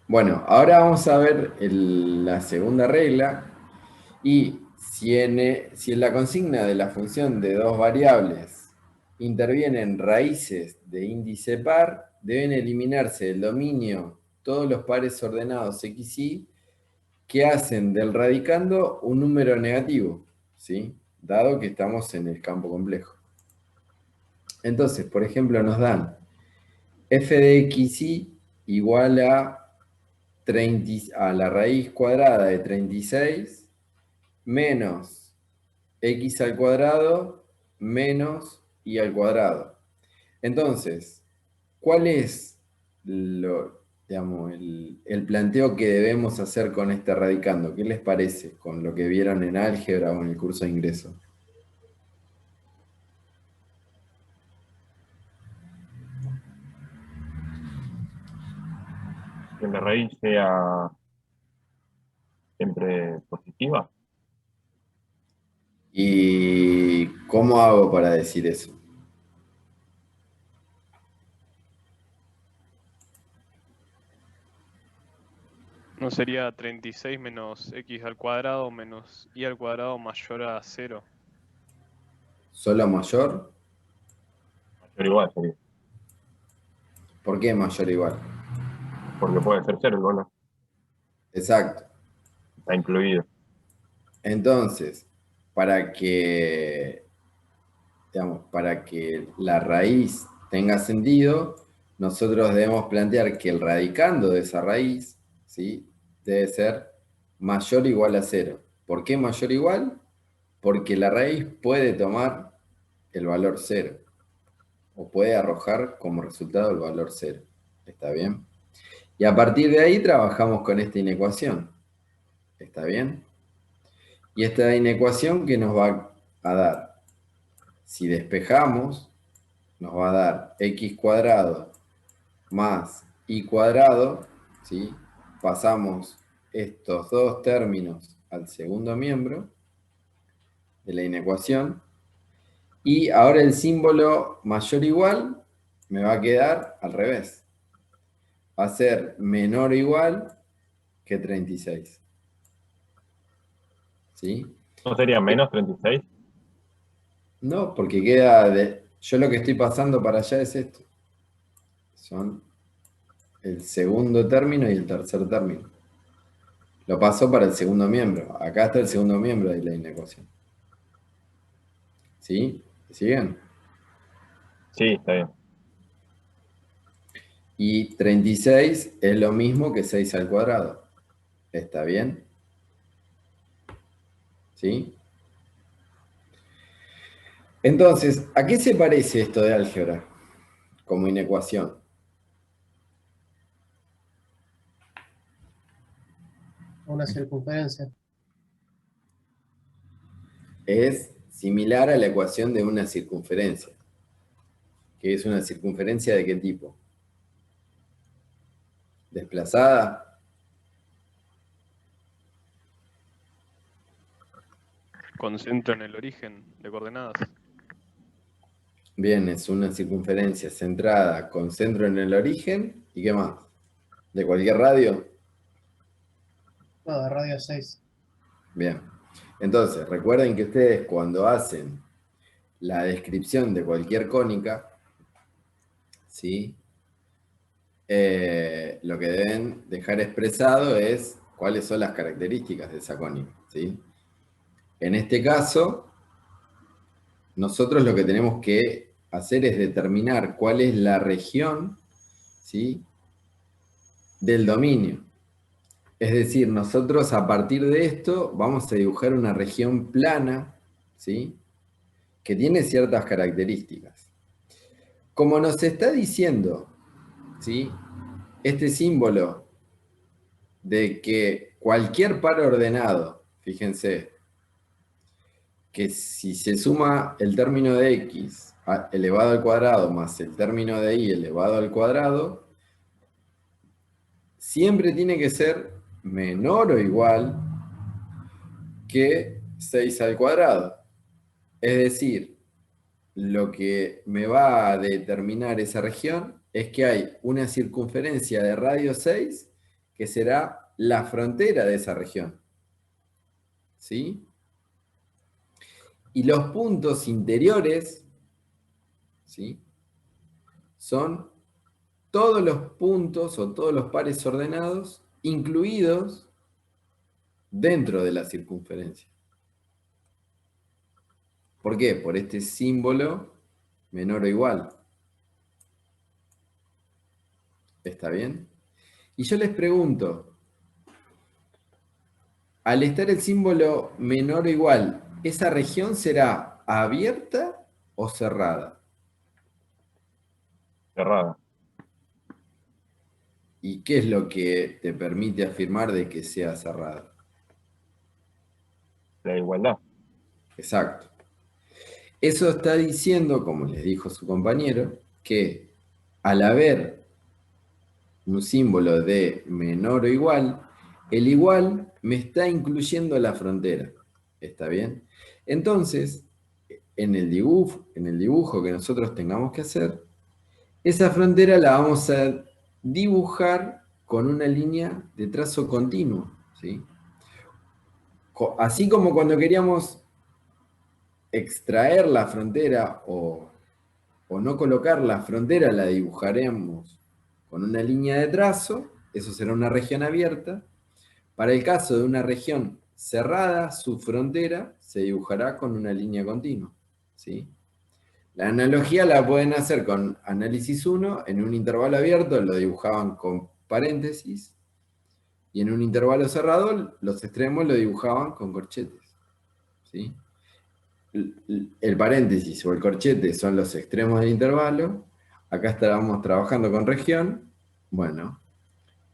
Bueno, ahora vamos a ver la segunda regla, y si en la consigna de la función de dos variables intervienen raíces de índice par, deben eliminarse del dominio todos los pares ordenados x y que hacen del radicando un número negativo, ¿sí?, dado que estamos en el campo complejo. Entonces, por ejemplo, nos dan f de x y igual a la raíz cuadrada de 36 menos x al cuadrado menos y al cuadrado. Entonces, ¿cuál es digamos, el planteo que debemos hacer con este radicando? ¿Qué les parece con lo que vieron en álgebra o en el curso de ingreso? Que la raíz sea siempre positiva. ¿Y cómo hago para decir eso? ¿No sería 36 menos x al cuadrado menos y al cuadrado mayor a 0? ¿Solo mayor? Mayor o igual sería. ¿Por qué mayor o igual? Porque puede ser 0 el valor. Exacto. Está incluido. Entonces, para que la raíz tenga sentido, nosotros debemos plantear que el radicando de esa raíz, ¿sí?, debe ser mayor o igual a 0. ¿Por qué mayor o igual? Porque la raíz puede tomar el valor 0, o puede arrojar como resultado el valor 0. ¿Está bien? Y a partir de ahí trabajamos con esta inecuación. ¿Está bien? Y esta inecuación que nos va a dar, si despejamos, nos va a dar x cuadrado más y cuadrado, ¿sí? Pasamos estos dos términos al segundo miembro de la inecuación. Y ahora el símbolo mayor o igual me va a quedar al revés. Va a ser menor o igual que 36. ¿Sí? ¿No sería menos 36? No, porque queda de... Yo lo que estoy pasando para allá es esto. Son el segundo término y el tercer término. Lo paso para el segundo miembro. Acá está el segundo miembro de la inecuación. ¿Sí? ¿Siguen? Sí, está bien. Y 36 es lo mismo que 6 al cuadrado. ¿Está bien? ¿Sí? Entonces, ¿a qué se parece esto de álgebra como inecuación? Una circunferencia. Es similar a la ecuación de una circunferencia. ¿Que es una circunferencia de qué tipo? ¿Desplazada? Con centro en el origen de coordenadas. Bien, es una circunferencia centrada con centro en el origen. ¿Y qué más? ¿De cualquier radio? No, de radio 6. Bien. Entonces, recuerden que ustedes cuando hacen la descripción de cualquier cónica, ¿sí? Lo que deben dejar expresado es cuáles son las características de esa cónica, ¿sí? En este caso, nosotros lo que tenemos que hacer es determinar cuál es la región, ¿sí?, del dominio. Es decir, nosotros a partir de esto vamos a dibujar una región plana, ¿sí?, que tiene ciertas características. Como nos está diciendo, ¿sí?, este símbolo de que cualquier par ordenado, fíjense, que si se suma el término de x elevado al cuadrado más el término de y elevado al cuadrado, siempre tiene que ser menor o igual que 6 al cuadrado. Es decir, lo que me va a determinar esa región es que hay una circunferencia de radio 6 que será la frontera de esa región. ¿Sí? Y los puntos interiores, ¿sí?, son todos los puntos o todos los pares ordenados incluidos dentro de la circunferencia. ¿Por qué? Por este símbolo menor o igual. ¿Está bien? Y yo les pregunto, al estar el símbolo menor o igual, ¿esa región será abierta o cerrada? Cerrada. ¿Y qué es lo que te permite afirmar de que sea cerrada? La igualdad. Exacto. Eso está diciendo, como les dijo su compañero, que al haber un símbolo de menor o igual, el igual me está incluyendo la frontera. ¿Está bien? Entonces, en el dibujo que nosotros tengamos que hacer, esa frontera la vamos a dibujar con una línea de trazo continuo, ¿sí? Así como cuando queríamos extraer la frontera o no colocar la frontera, la dibujaremos con una línea de trazo, eso será una región abierta. Para el caso de una región cerrada, su frontera se dibujará con una línea continua, ¿sí? La analogía la pueden hacer con análisis 1, en un intervalo abierto lo dibujaban con paréntesis, y en un intervalo cerrado los extremos lo dibujaban con corchetes, ¿sí? El paréntesis o el corchete son los extremos del intervalo. Acá estábamos trabajando con región. Bueno,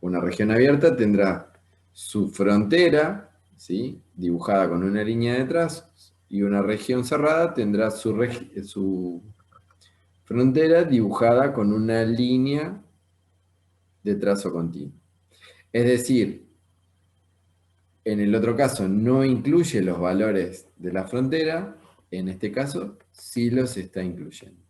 una región abierta tendrá su frontera, ¿sí?, dibujada con una línea de trazos, y una región cerrada tendrá su frontera dibujada con una línea de trazo continuo. Es decir, En el otro caso no incluye los valores de la frontera, en este caso sí los está incluyendo.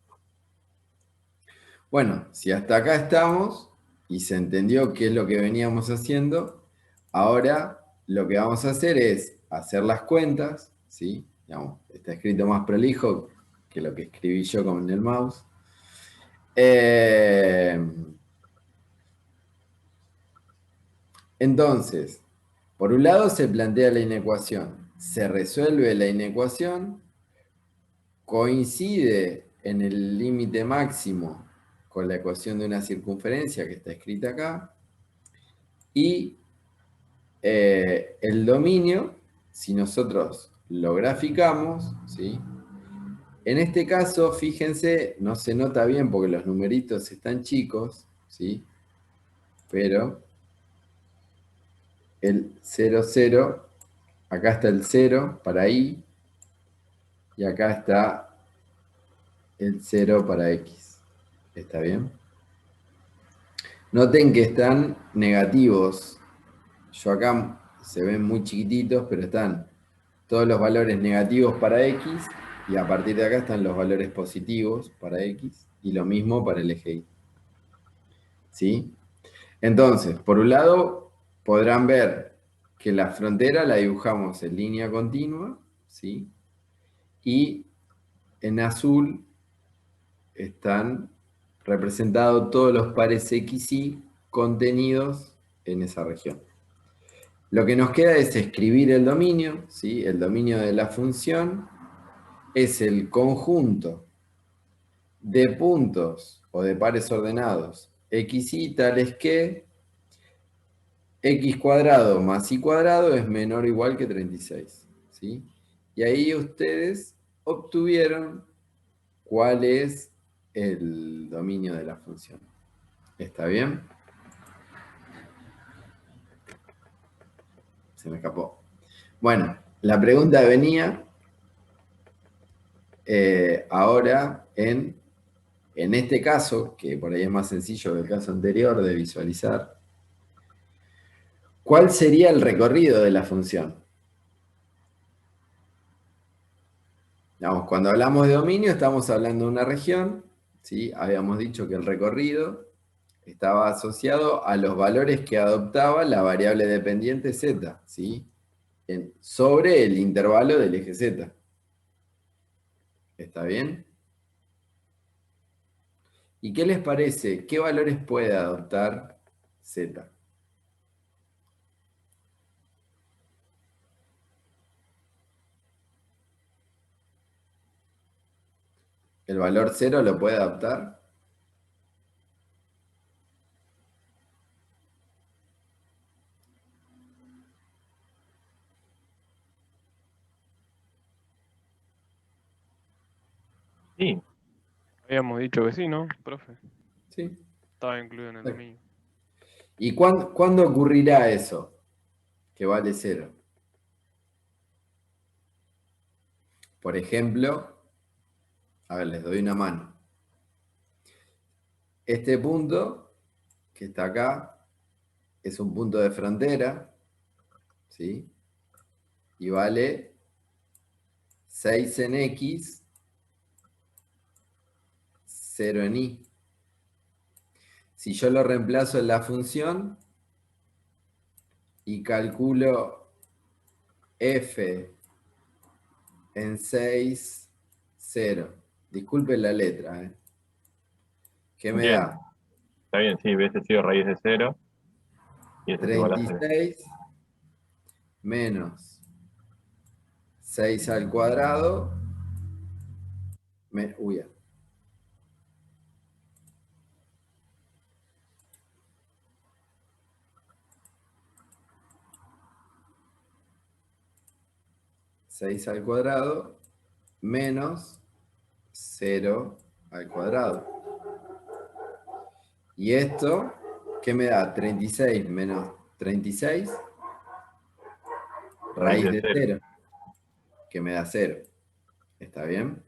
Bueno, si hasta acá estamos y se entendió qué es lo que veníamos haciendo, ahora lo que vamos a hacer es hacer las cuentas, ¿sí? Digamos, está escrito más prolijo que lo que escribí yo con el mouse. Entonces, por un lado se plantea la inecuación, se resuelve la inecuación, coincide en el límite máximo con la ecuación de una circunferencia que está escrita acá, y el dominio, si nosotros lo graficamos, ¿sí? En este caso, fíjense, no se nota bien porque los numeritos están chicos, ¿sí? Pero el 0, 0, acá está el 0 para i, y acá está el 0 para x. ¿Está bien? Noten que están negativos. Yo acá se ven muy chiquititos, pero están todos los valores negativos para x, y a partir de acá están los valores positivos para x, y lo mismo para el eje y. ¿Sí? Entonces, por un lado, podrán ver que la frontera la dibujamos en línea continua, ¿sí? Y en azul están representados todos los pares x y contenidos en esa región. Lo que nos queda es escribir el dominio, ¿sí? El dominio de la función es el conjunto de puntos o de pares ordenados x y tales que x cuadrado más y cuadrado es menor o igual que 36. ¿Sí? Y ahí ustedes obtuvieron cuál es el dominio de la función. ¿Está bien? Se me escapó. Bueno, la pregunta venía ahora en este caso, que por ahí es más sencillo que el caso anterior de visualizar, ¿cuál sería el recorrido de la función? Digamos, cuando hablamos de dominio estamos hablando de una región, ¿sí? Habíamos dicho que el recorrido estaba asociado a los valores que adoptaba la variable dependiente z, ¿sí? Sobre el intervalo del eje z. ¿Está bien? ¿Y qué les parece? ¿Qué valores puede adoptar z? ¿El valor 0 lo puede adoptar? Sí, Habíamos dicho que sí, ¿no, profe? Sí. Estaba incluido en el dominio. ¿Y cuándo ocurrirá eso? Que vale 0. Por ejemplo, a ver, les doy una mano. Este punto, que está acá, es un punto de frontera, ¿sí? Y vale 6 en x, 0 en y. Si yo lo reemplazo en la función y calculo f en 6, 0. Disculpen la letra, ¿eh? ¿Qué me bien. da? Está bien, sí, hubiese sido raíz de 0. Y eso es igual a 0. 36 menos 6 al cuadrado. Uy, 6 al cuadrado menos 0 al cuadrado. Y esto, ¿qué me da? 36 menos 36, raíz de 0, que me da 0. ¿Está bien?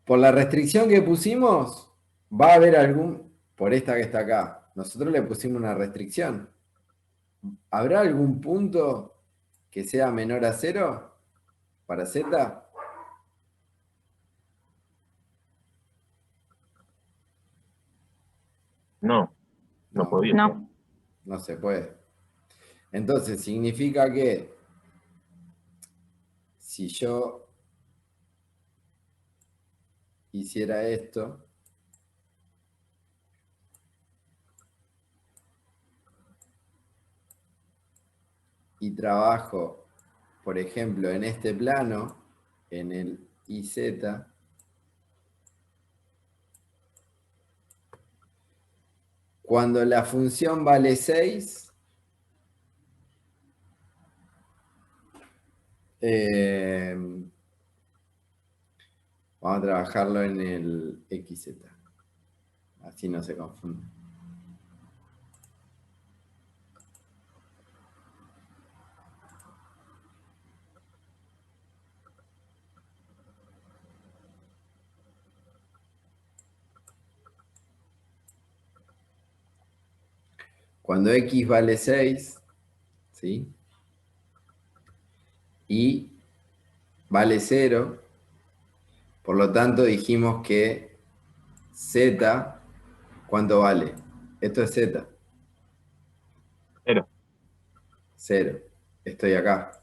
Por la restricción que pusimos, va a haber algún, por esta que está acá, nosotros le pusimos una restricción. ¿Habrá algún punto que sea menor a 0 para z? No, no podía. No. No se puede. Entonces, significa que si yo hiciera esto, y trabajo, por ejemplo, en este plano, en el IZ, cuando la función vale 6, vamos a trabajarlo en el XZ. Así no se confunde. Cuando X vale 6, ¿sí? Y vale 0, por lo tanto dijimos que Z, ¿cuánto vale? Esto es Z. 0. 0. Estoy acá.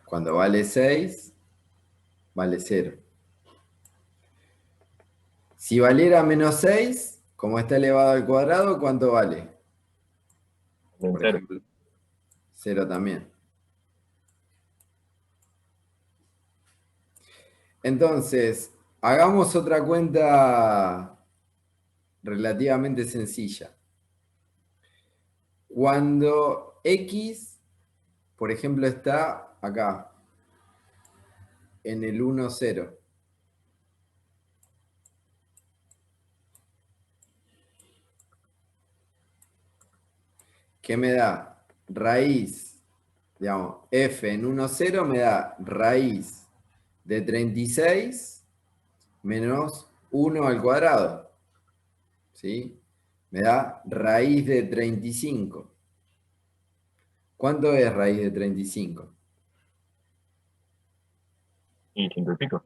Cuando vale 6, vale 0. Si valiera menos 6, como está elevado al cuadrado, ¿cuánto vale? Por 0. ejemplo, 0 también. Entonces, hagamos otra cuenta relativamente sencilla. Cuando X, por ejemplo, está acá, en el 1, 0. ¿Qué me da? Raíz, digamos, f en 1, 0 me da raíz de 36 menos 1 al cuadrado. ¿Sí? Me da raíz de 35. ¿Cuánto es raíz de 35? Y 5 y pico.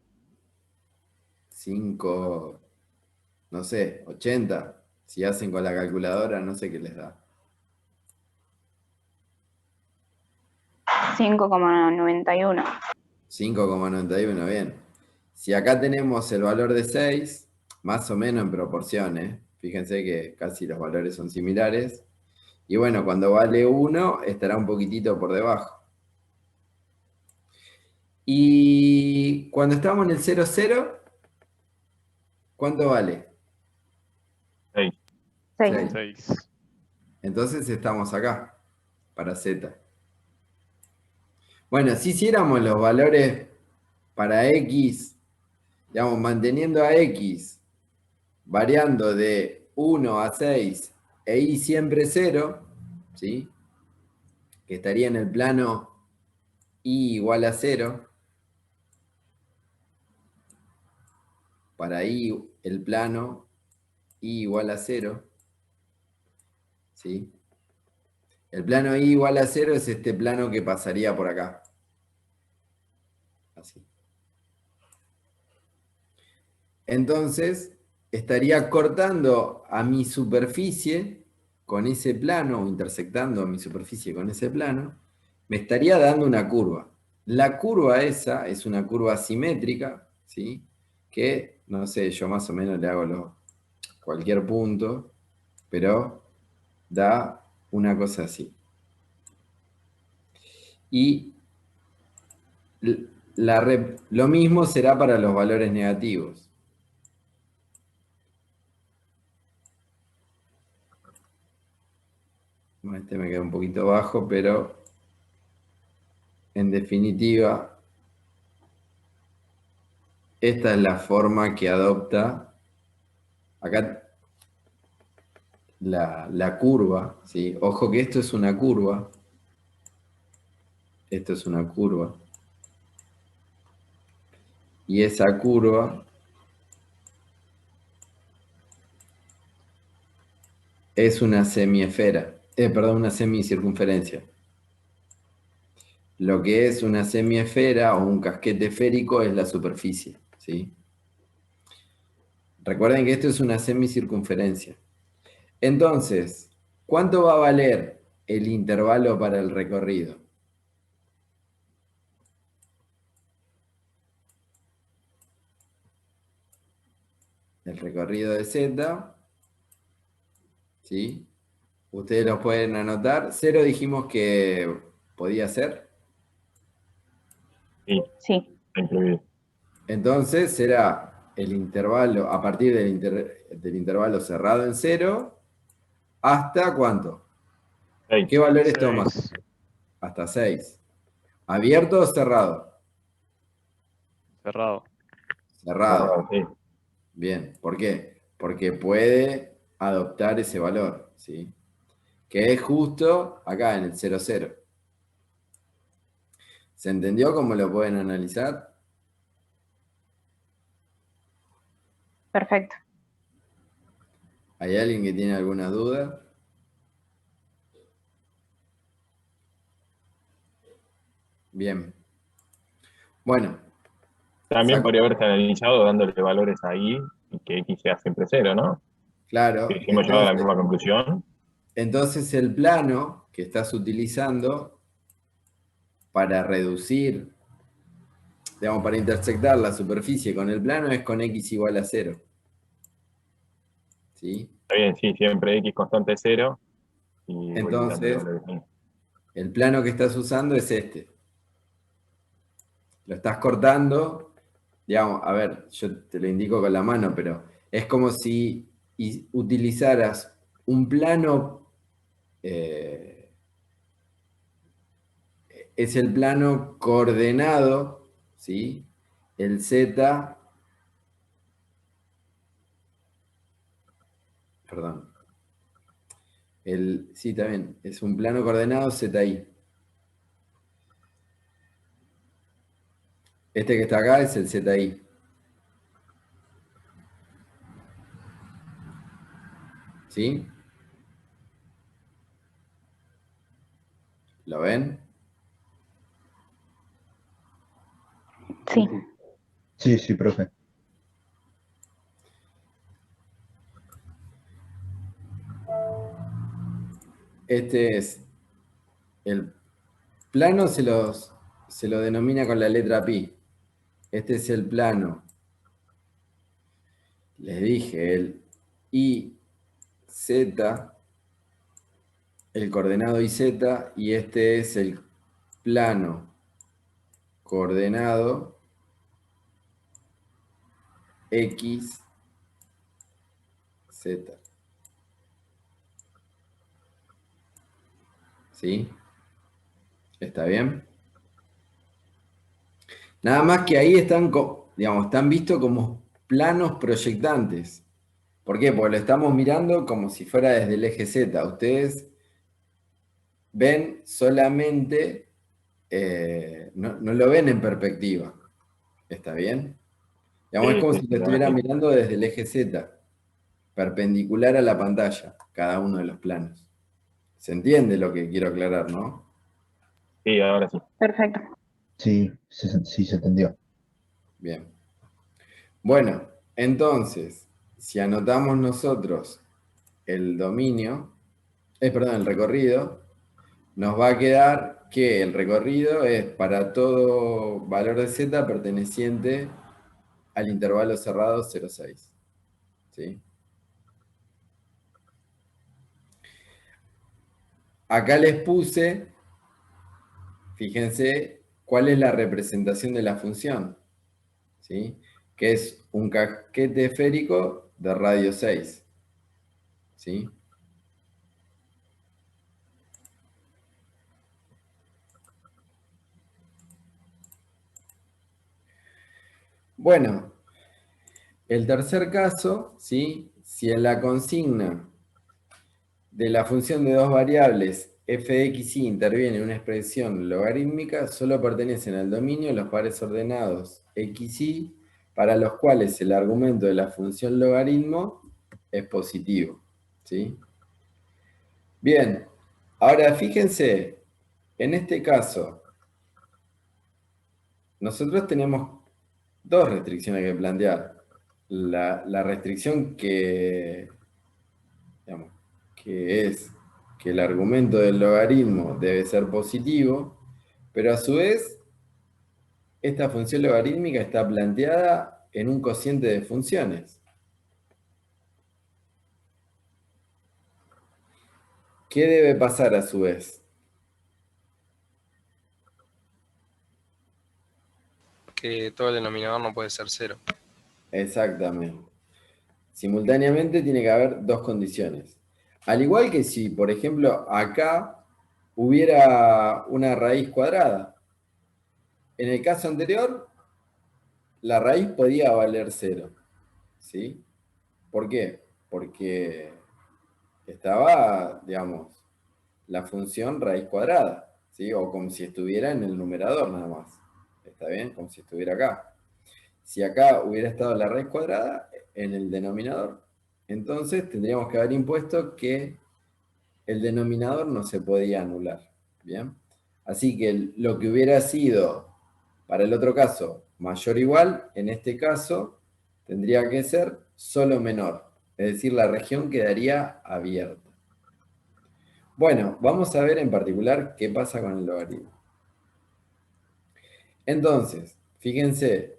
5, no sé, 80. Si hacen con la calculadora, no sé qué les da. 5,91. 5,91, bien. Si acá tenemos el valor de 6, más o menos en proporciones, fíjense que casi los valores son similares, y bueno, cuando vale 1 estará un poquitito por debajo. Y cuando estamos en el 0, 0, ¿cuánto vale? 6. 6. 6. Entonces estamos acá, para Z. Bueno, si hiciéramos los valores para X, digamos, manteniendo a X variando de 1 a 6 e Y siempre 0, ¿sí? Que estaría en el plano Y igual a 0, para Y el plano Y igual a 0, ¿sí? El plano Y igual a 0 es este plano que pasaría por acá. Así. Entonces, estaría cortando a mi superficie con ese plano, o intersectando a mi superficie con ese plano, me estaría dando una curva. La curva esa es una curva simétrica, ¿sí? Que, no sé, yo más o menos le hago cualquier punto, pero da una cosa así. Y lo mismo será para los valores negativos. Este me queda un poquito bajo, pero en definitiva, esta es la forma que adopta acá la curva, ¿sí? Ojo que esto es una curva. Esto es una curva. Y esa curva es una semiesfera, perdón, una semicircunferencia. Lo que es una semiesfera o un casquete esférico es la superficie, ¿sí? Recuerden que esto es una semicircunferencia. Entonces, ¿cuánto va a valer el intervalo para el recorrido? El recorrido de Z, ¿sí? Ustedes lo pueden anotar. 0 dijimos que podía ser. Sí, Sí, está incluido. Entonces será el intervalo, a partir del intervalo cerrado en 0, ¿hasta cuánto? 6. ¿Qué valores toma? 6. Hasta 6. ¿Abierto o cerrado? Cerrado. Cerrado. Sí. Bien. ¿Por qué? Porque puede adoptar ese valor, ¿sí? Que es justo acá en el 0, 0. ¿Se entendió cómo lo pueden analizar? perfecto. ¿Hay alguien que tiene alguna duda? Bien. Bueno, También saco. podría haberse analizado dándole valores ahí y que X sea siempre 0, ¿no? Si Claro, hemos llegado a la misma conclusión. entonces el plano que estás utilizando para reducir, digamos, para intersectar la superficie con el plano es con x igual a 0. ¿Sí? Está bien, sí, siempre X constante 0 y voy dándole Entonces, valores ahí. el plano que estás usando es este. Lo estás cortando, digamos, a ver, yo te lo indico con la mano, pero es como si utilizaras un plano, es el plano coordenado, ¿sí? El z, perdón, sí, también, es un plano coordenado ZI. Este que está acá es el ZI. ¿Sí? ¿Lo ven? Sí, Sí, sí, profe. Este es el plano, se lo denomina con la letra pi. Este es el plano. Les dije, el IZ, el coordenado IZ, y este es el plano coordenado XZ. ¿Sí? ¿Está bien? Nada más que ahí están, digamos, están vistos como planos proyectantes. ¿Por qué? Porque lo estamos mirando como si fuera desde el eje Z. Ustedes ven solamente, no lo ven en perspectiva. ¿Está bien? Digamos, es Sí, como sí, si lo sí, ahora estuvieran sí. mirando desde el eje Z, perpendicular a la pantalla, cada uno de los planos. ¿Se entiende lo que quiero aclarar, no? Sí, ahora sí. perfecto. Sí, sí se entendió. Bien. Bueno, entonces, si anotamos nosotros el dominio, perdón, el recorrido, nos va a quedar que el recorrido es para todo valor de z perteneciente al intervalo cerrado 0,6. ¿Sí? Acá les puse, fíjense, cuál es la representación de la función, ¿sí? Que es un casquete esférico de radio 6. ¿Sí? Bueno, el tercer caso, ¿sí? Si en la consigna de la función de dos variables f de x y interviene una expresión logarítmica, solo pertenecen al dominio los pares ordenados x y para los cuales el argumento de la función logaritmo es positivo. ¿Sí? Bien, ahora fíjense, en este caso, nosotros tenemos dos restricciones que plantear. La restricción digamos, que es que el argumento del logaritmo debe ser positivo, pero a su vez, esta función logarítmica está planteada en un cociente de funciones. ¿Qué debe pasar a su vez? Que todo el denominador no puede ser 0. Exactamente. Simultáneamente tiene que haber dos condiciones. Al igual que si, por ejemplo, acá hubiera una raíz cuadrada. En el caso anterior, la raíz podía valer 0. ¿Sí? ¿Por qué? Porque estaba, digamos, la función raíz cuadrada, ¿sí? O como si estuviera en el numerador nada más. ¿Está bien? Como si estuviera acá. Si acá hubiera estado la raíz cuadrada en el denominador, entonces tendríamos que haber impuesto que el denominador no se podía anular. ¿Bien? Así que lo que hubiera sido para el otro caso mayor o igual, en este caso tendría que ser solo menor. Es decir, la región quedaría abierta. Bueno, vamos a ver en particular qué pasa con el logaritmo. Entonces, fíjense,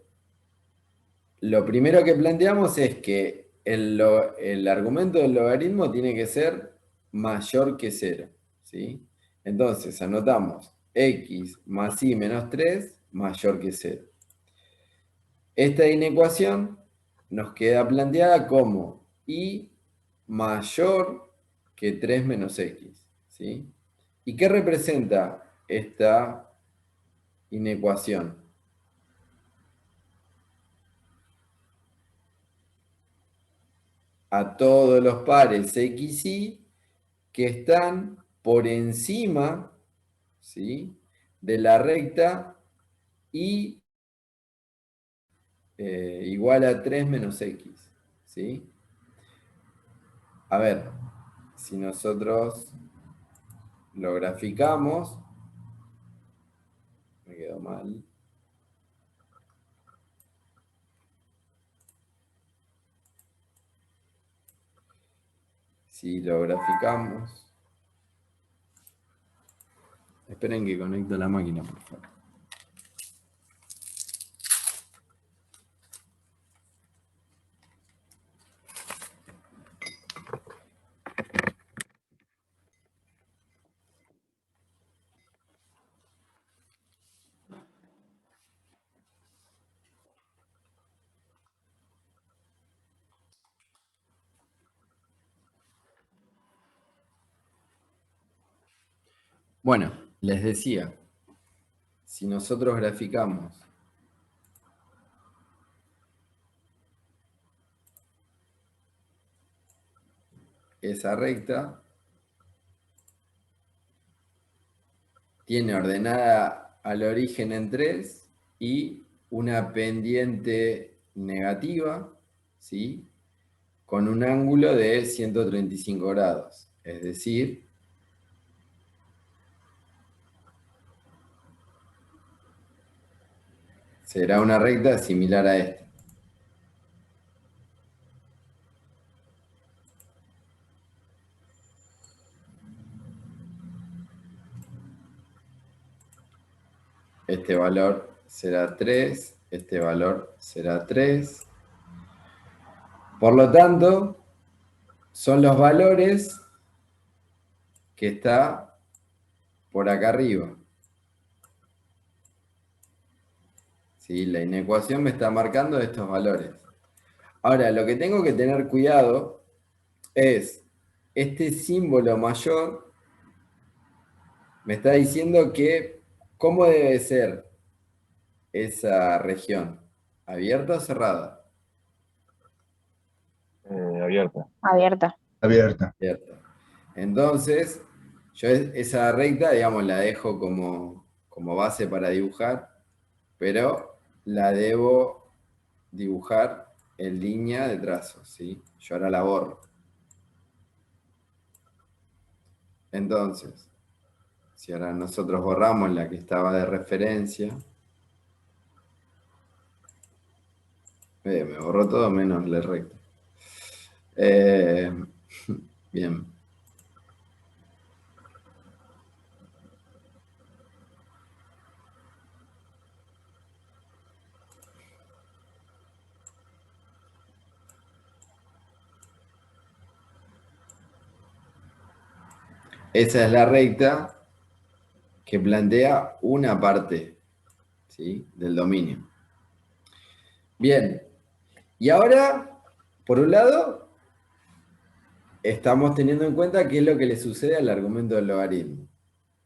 lo primero que planteamos es que el argumento del logaritmo tiene que ser mayor que 0. ¿Sí? Entonces, anotamos x más y menos 3 mayor que 0. Esta inecuación nos queda planteada como y mayor que 3 menos x. ¿Sí? ¿Y qué representa esta inecuación? A todos los pares x y que están por encima, ¿sí?, de la recta y igual a 3 menos x. ¿Sí? A ver, si nosotros lo graficamos, me quedó mal. Si lo graficamos, esperen que conecto la máquina, por favor. Bueno, les decía, si nosotros graficamos esa recta, tiene ordenada al origen en 3 y una pendiente negativa, ¿sí?, con un ángulo de 135 grados. Es decir, será una recta similar a esta. Este valor será 3, este valor será 3. Por lo tanto, son los valores que está por acá arriba. ¿Sí? La inecuación me está marcando estos valores. Ahora, lo que tengo que tener cuidado es este símbolo mayor me está diciendo que ¿cómo debe ser esa región? ¿Abierta o cerrada? Abierta. Abierta. Abierta. Abierta. Entonces, yo esa recta, digamos, la dejo como base para dibujar, pero la debo dibujar en línea de trazo, ¿sí? Yo ahora la borro. Entonces, si ahora nosotros borramos la que estaba de referencia, me borró todo menos la recta. Bien. Esa es la recta que plantea una parte, ¿sí?, del dominio. Bien, y ahora, por un lado, estamos teniendo en cuenta qué es lo que le sucede al argumento del logaritmo.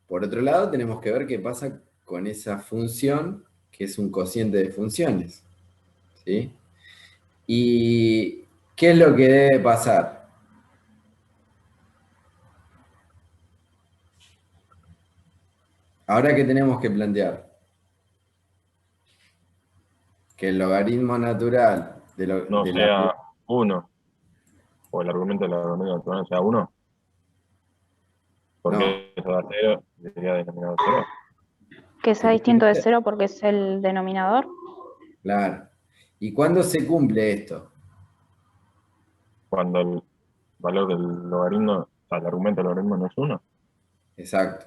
Por otro lado, tenemos que ver qué pasa con esa función, que es un cociente de funciones, ¿sí? ¿Y qué es lo que debe pasar? Ahora, ¿qué tenemos que plantear? Que el logaritmo natural No de la... sea 1, o el argumento del argumento natural no sea 1, No, porque eso da 0, sería denominado 0. Que sea distinto de 0 porque es el denominador. claro. ¿Y cuándo se cumple esto? Cuando el valor del logaritmo, o sea, el argumento del logaritmo no es 1. Exacto,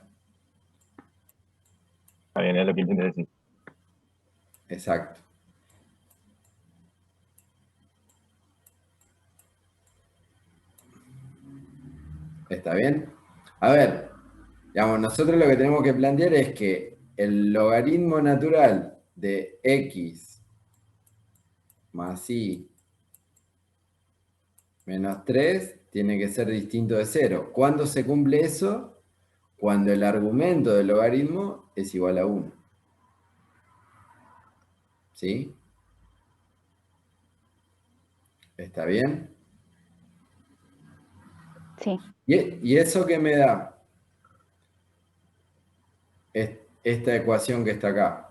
Está bien, es lo que intento decir. exacto. ¿Está bien? A ver, digamos, nosotros lo que tenemos que plantear es que el logaritmo natural de x más y menos 3 tiene que ser distinto de 0. ¿Cuándo se cumple eso? Cuando el argumento del logaritmo es igual a 1. ¿Sí? ¿Está bien? Sí. ¿Y eso qué me da? Esta ecuación que está acá.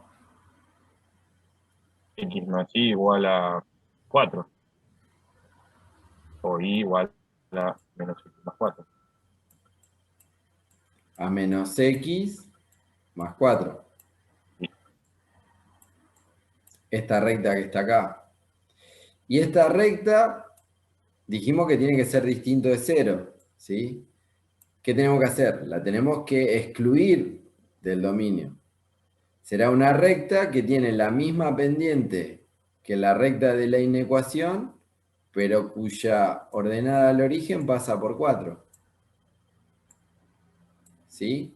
X más y igual a 4. O y igual a menos x más 4. A menos x más 4. Sí. Esta recta que está acá. Y esta recta, dijimos que tiene que ser distinto de 0, ¿sí? ¿Qué tenemos que hacer? La tenemos que excluir del dominio. Será una recta que tiene la misma pendiente que la recta de la inecuación, pero cuya ordenada al origen pasa por 4. ¿Sí?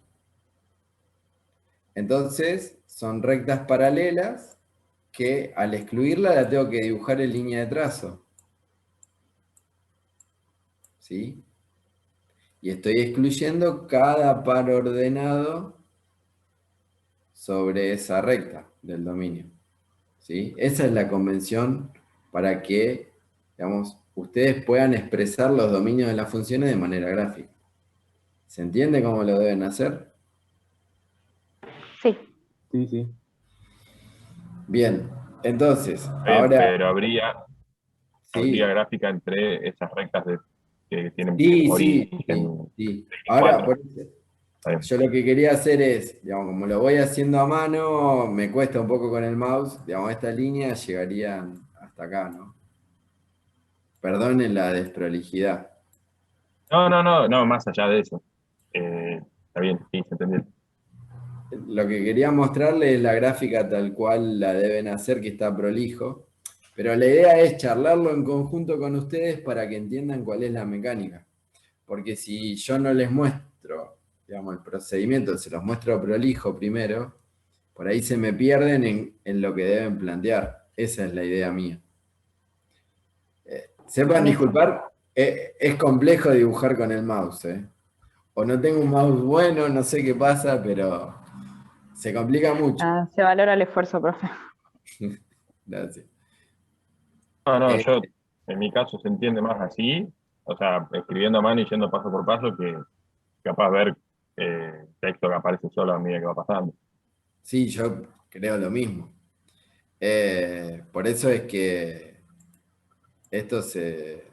Entonces, son rectas paralelas que al excluirla la tengo que dibujar en línea de trazo. ¿Sí? Y estoy excluyendo cada par ordenado sobre esa recta del dominio. ¿Sí? Esa es la convención para que, digamos, ustedes puedan expresar los dominios de las funciones de manera gráfica. ¿Se entiende cómo lo deben hacer? Sí. Sí, sí. Bien, entonces, Bien, ahora... pero habría Sí, gráfica entre esas rectas que tienen sí, origen sí. X4. Ahora, Está bien. yo lo que quería hacer es, digamos, como lo voy haciendo a mano, me cuesta un poco con el mouse, digamos, esta línea llegaría hasta acá, ¿no? Perdonen la desprolijidad. No, más allá de eso. Está bien, sí, se entendió. Lo que quería mostrarles es la gráfica tal cual la deben hacer, que está prolijo. Pero la idea es charlarlo en conjunto con ustedes para que entiendan cuál es la mecánica. Porque si yo no les muestro, digamos, el procedimiento, se los muestro prolijo primero, por ahí se me pierden en lo que deben plantear. Esa es la idea mía. Sepan disculpar, es complejo dibujar con el mouse, ¿eh? O no tengo un mouse bueno, no sé qué pasa, pero se complica mucho. Se valora el esfuerzo, profe. Gracias. Yo, en mi caso, se entiende más así, o sea, escribiendo a mano y yendo paso por paso, que capaz ver texto que aparece solo a medida que va pasando. Sí, yo creo lo mismo. Por eso es que esto se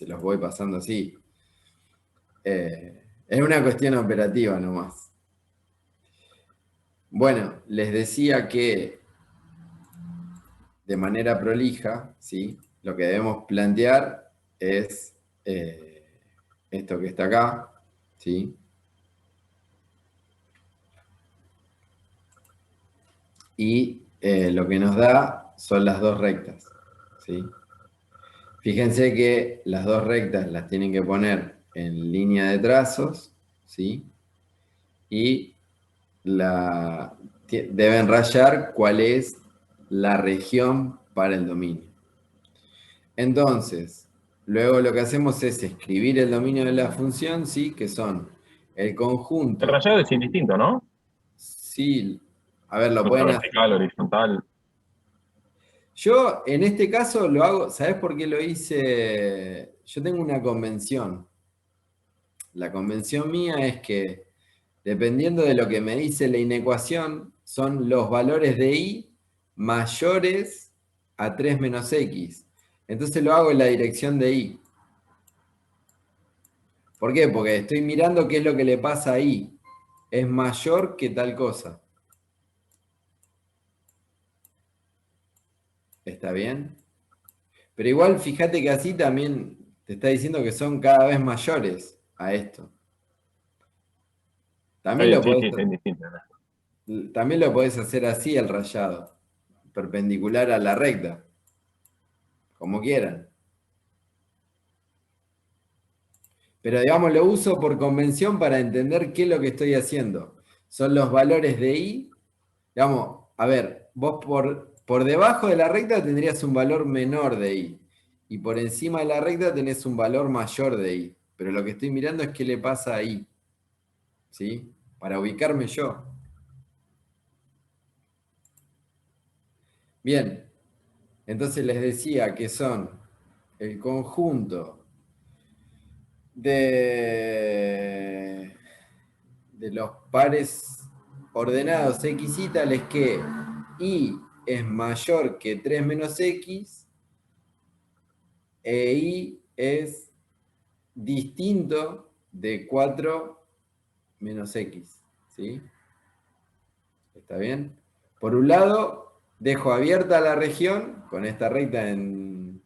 los voy pasando así. Es una cuestión operativa nomás. Bueno, les decía que de manera prolija, ¿sí? Lo que debemos plantear es esto que está acá, ¿sí? Y lo que nos da son las dos rectas, ¿sí? Fíjense que las dos rectas las tienen que poner en línea de trazos, ¿sí? Y deben rayar cuál es la región para el dominio. Entonces, luego lo que hacemos es escribir el dominio de la función, ¿sí? Que son el conjunto. El rayado es indistinto, ¿no? Sí, a ver, lo pueden hacer. Vertical, horizontal. Yo en este caso lo hago, ¿sabés por qué lo hice? Yo tengo una convención. La convención mía es que dependiendo de lo que me dice la inecuación, son los valores de y mayores a 3 menos x. Entonces lo hago en la dirección de y. ¿Por qué? Porque estoy mirando qué es lo que le pasa a y. Es mayor que tal cosa. ¿Está bien? Pero igual fíjate que así también te está diciendo que son cada vez mayores a esto. También lo podés, es indistinto, ¿no? también lo podés hacer así el rayado, perpendicular a la recta, como quieran. Pero digamos, lo uso por convención para entender qué es lo que estoy haciendo. Son los valores de y. Digamos, a ver, vos por debajo de la recta tendrías un valor menor de y. Y por encima de la recta tenés un valor mayor de y. Pero lo que estoy mirando es qué le pasa a y. ¿Sí? Para ubicarme yo. Bien. Entonces les decía que son el conjunto de los pares ordenados x y tales que y es mayor que 3 menos x e y es distinto de 4 menos x. ¿Sí? ¿Está bien? Por un lado, dejo abierta la región con esta recta en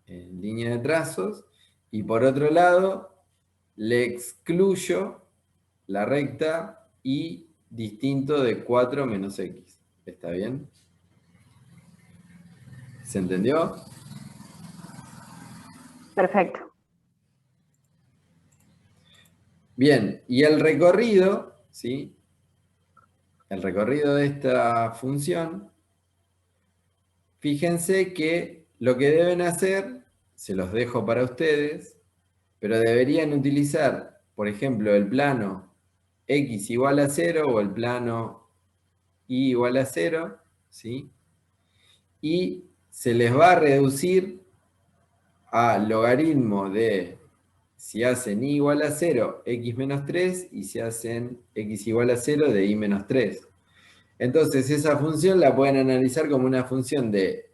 línea de trazos, y por otro lado, le excluyo la recta y distinto de 4 menos x. ¿Está bien? ¿Se entendió? Perfecto. Bien, y el recorrido, ¿sí? El recorrido de esta función, fíjense que lo que deben hacer, se los dejo para ustedes, pero deberían utilizar, por ejemplo, el plano x igual a 0 o el plano y igual a 0, ¿sí? Y se les va a reducir a logaritmo de si hacen y igual a 0, x menos 3, y si hacen x igual a 0 de y menos 3. Entonces esa función la pueden analizar como una función de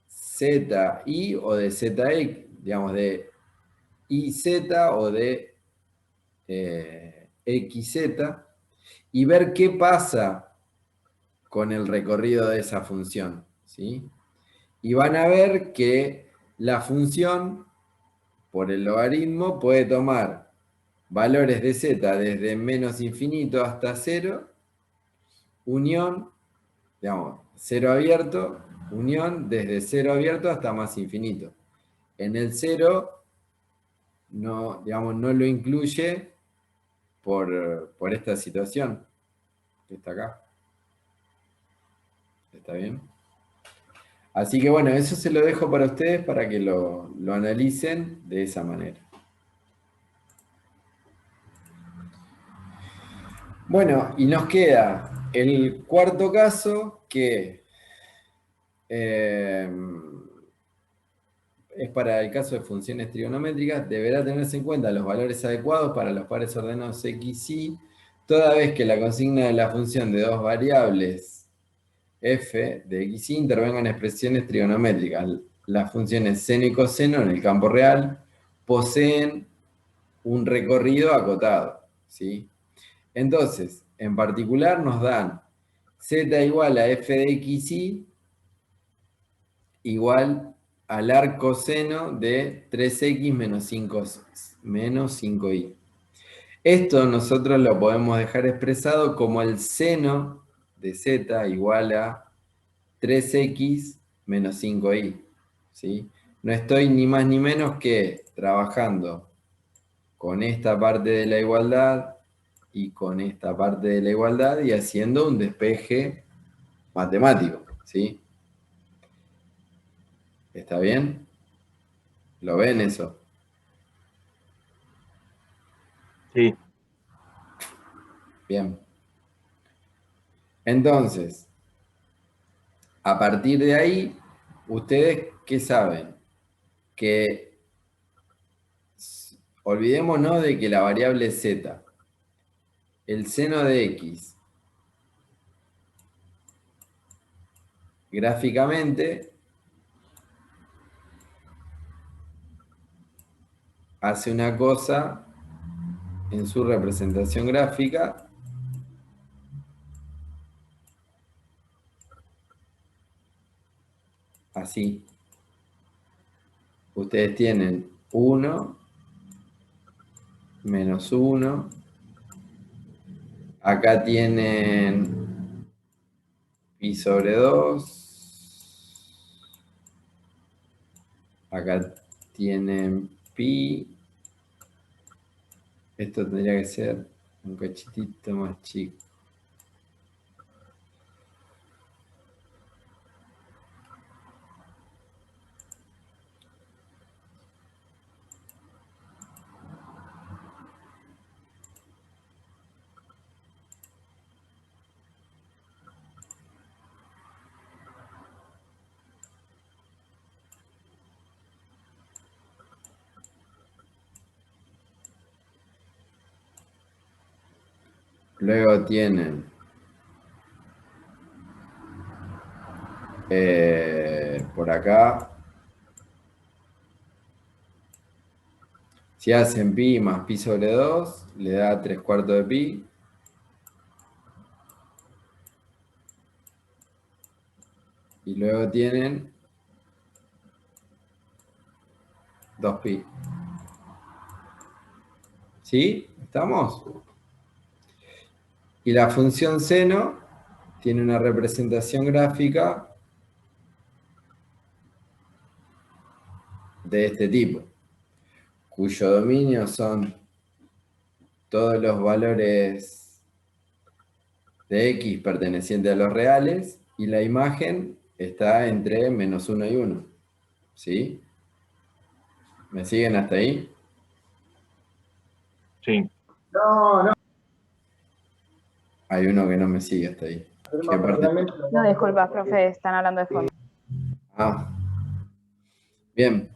zi o de zx, digamos de iz o de xz, y ver qué pasa con el recorrido de esa función, ¿sí? Y van a ver que la función, por el logaritmo, puede tomar valores de z desde menos infinito hasta 0, unión, digamos, 0 abierto, unión desde 0 abierto hasta más infinito. En el 0, no, digamos, no lo incluye por esta situación que está acá. ¿Está bien? Así que bueno, eso se lo dejo para ustedes para que lo analicen de esa manera. Bueno, y nos queda el cuarto caso que es para el caso de funciones trigonométricas. Deberá tenerse en cuenta los valores adecuados para los pares ordenados x y, toda vez que la consigna de la función de dos variables f de x y intervenga en expresiones trigonométricas. Las funciones seno y coseno en el campo real poseen un recorrido acotado, ¿sí? Entonces, en particular nos dan z igual a f de xy igual al arco seno de 3x menos 5y. Esto nosotros lo podemos dejar expresado como el seno de z igual a 3x menos 5y, ¿sí? No estoy ni más ni menos que trabajando con esta parte de la igualdad y con esta parte de la igualdad y haciendo un despeje matemático, ¿sí? ¿Está bien? ¿Lo ven eso? Sí. Bien. Entonces, a partir de ahí, ¿ustedes qué saben? Que olvidémonos de que la variable es z. El seno de x gráficamente hace una cosa en su representación gráfica así. Ustedes tienen 1 menos 1. Acá tienen pi sobre 2. Acá tienen pi. Esto tendría que ser un cachitito más chico. Luego tienen por acá, si hacen pi más pi sobre 2, le da 3/4 de pi. Y luego tienen 2pi. ¿Sí? ¿Estamos? Y la función seno tiene una representación gráfica de este tipo, cuyo dominio son todos los valores de x pertenecientes a los reales, y la imagen está entre menos 1 y 1. ¿Sí? ¿Me siguen hasta ahí? Sí. No. Hay uno que no me sigue hasta ahí. ¿Qué parte? No, disculpa, profe, están hablando de fondo. Ah. Bien.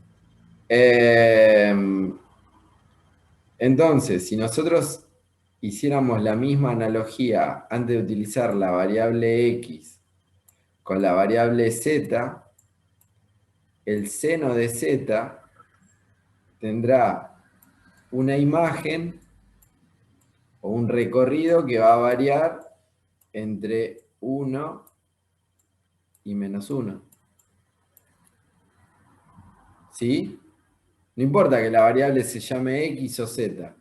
Entonces, si nosotros hiciéramos la misma analogía antes de utilizar la variable x con la variable z, el seno de z tendrá una imagen o un recorrido que va a variar entre 1 y menos 1. ¿Sí? No importa que la variable se llame x o z.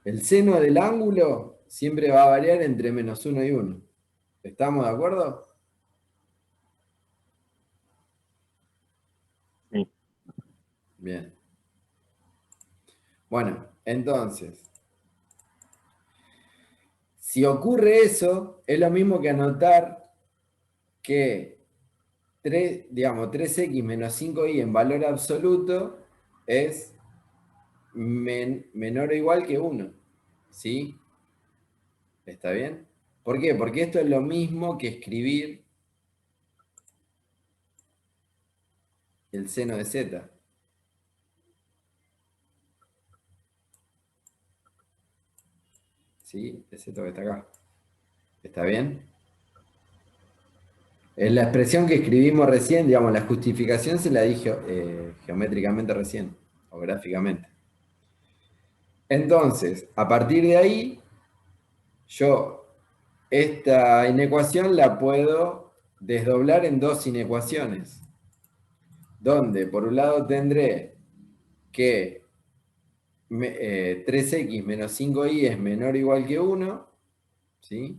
El seno del ángulo siempre va a variar entre menos 1 y 1. ¿Estamos de acuerdo? Sí. Bien. Bueno, entonces, si ocurre eso, es lo mismo que anotar que 3x menos 5y en valor absoluto es menor o igual que 1. ¿Sí? ¿Está bien? ¿Por qué? Porque esto es lo mismo que escribir el seno de z. ¿Sí? Es esto que está acá. ¿Está bien? Es la expresión que escribimos recién, digamos, la justificación se la dije geométricamente recién, o gráficamente. Entonces, a partir de ahí, yo esta inecuación la puedo desdoblar en dos inecuaciones, donde por un lado tendré que 3x menos 5y es menor o igual que 1, ¿sí?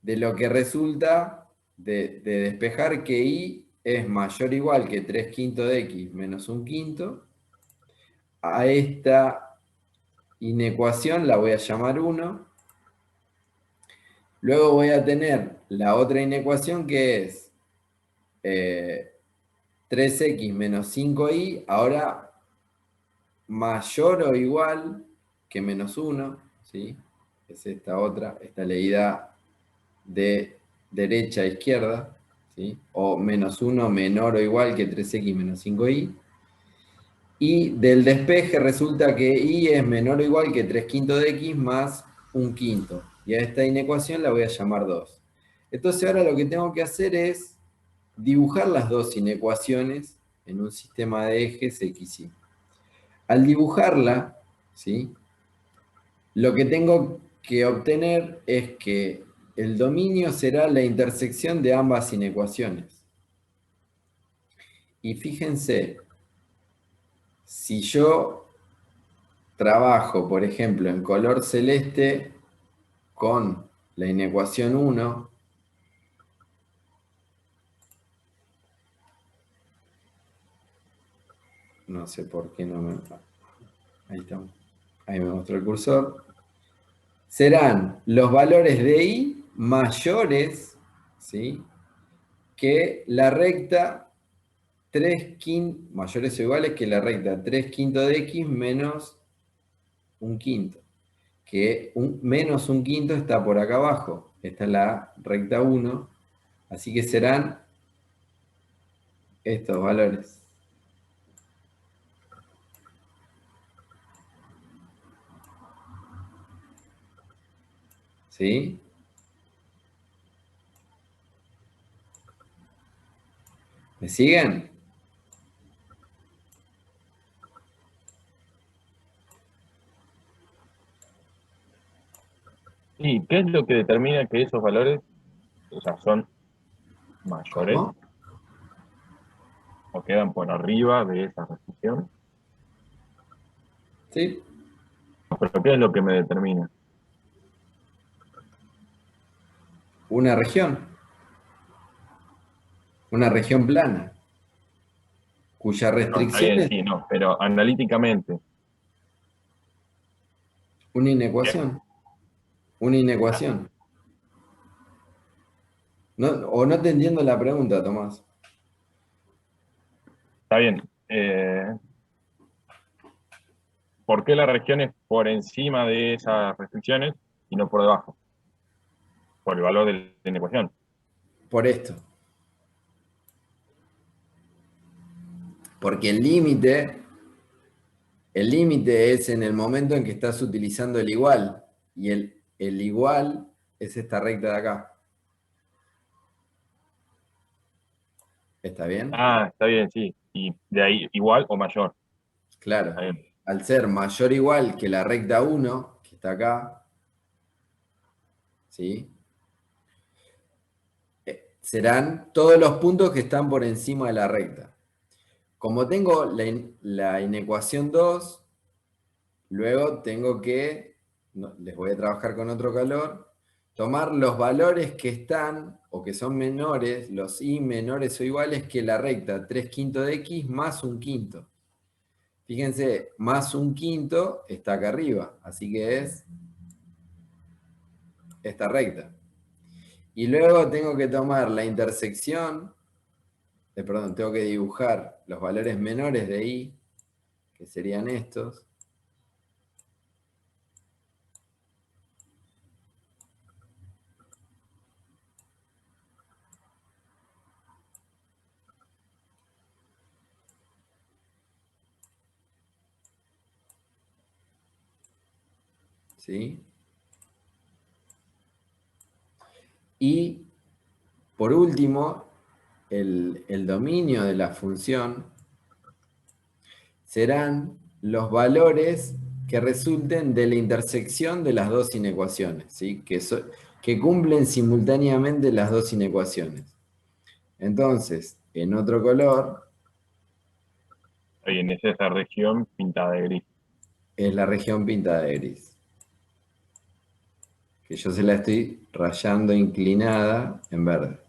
De lo que resulta de despejar que y es mayor o igual que 3 quintos de x menos 1 quinto. A esta inecuación la voy a llamar 1. Luego voy a tener la otra inecuación que es 3x menos 5y, ahora mayor o igual que menos 1, ¿sí? Es esta otra, esta leída de derecha a izquierda, ¿sí? O menos 1 menor o igual que 3x menos 5y. Y del despeje resulta que y es menor o igual que 3 quintos de x más 1 quinto. Y a esta inecuación la voy a llamar 2. Entonces ahora lo que tengo que hacer es dibujar las dos inecuaciones en un sistema de ejes x, y. Al dibujarla, ¿sí? Lo que tengo que obtener es que el dominio será la intersección de ambas inecuaciones. Y fíjense, si yo trabajo, por ejemplo, en color celeste con la inecuación 1, no sé por qué no me... Ahí estamos. Ahí me mostró el cursor. Serán los valores de y mayores, ¿sí?, que la recta 3 quintos, mayores o iguales que la recta 3 quintos de x menos 1 quinto. Que menos 1 quinto está por acá abajo. Esta es la recta 1. Así que serán estos valores. ¿Sí? ¿Me siguen? ¿Y qué es lo que determina que esos valores, o sea, son mayores ¿Cómo? o quedan por arriba de esa restricción? ¿Sí? ¿Pero qué es lo que me determina? Una región plana, cuya No, está restricción bien, es sí, no, pero analíticamente, una ¿qué? inecuación. Una inecuación. No, o no te entiendo la pregunta, Tomás. Está bien. ¿Por qué la región es por encima de esas restricciones y no por debajo? Por el valor de la inecuación. Por esto. Porque el límite es en el momento en que estás utilizando el igual. Y el igual es esta recta de acá. ¿Está bien? Ah, está bien, sí. Y de ahí igual o mayor. Claro. Está bien. Al ser mayor o igual que la recta 1, que está acá, ¿sí?, serán todos los puntos que están por encima de la recta. Como tengo la inecuación 2, luego tengo que, les voy a trabajar con otro color, tomar los valores que están o que son menores, los y menores o iguales que la recta 3 quintos de x más 1 quinto. Fíjense, más 1 quinto está acá arriba, así que es esta recta. Y luego tengo que tomar la intersección, perdón, tengo que dibujar los valores menores de y, que serían estos. ¿Sí? Y por último, el dominio de la función serán los valores que resulten de la intersección de las dos inecuaciones, ¿sí? Que cumplen simultáneamente las dos inecuaciones. Entonces, en otro color, Ahí es esa región pintada de gris. es la región pintada de gris. Que yo se la estoy rayando inclinada en verde.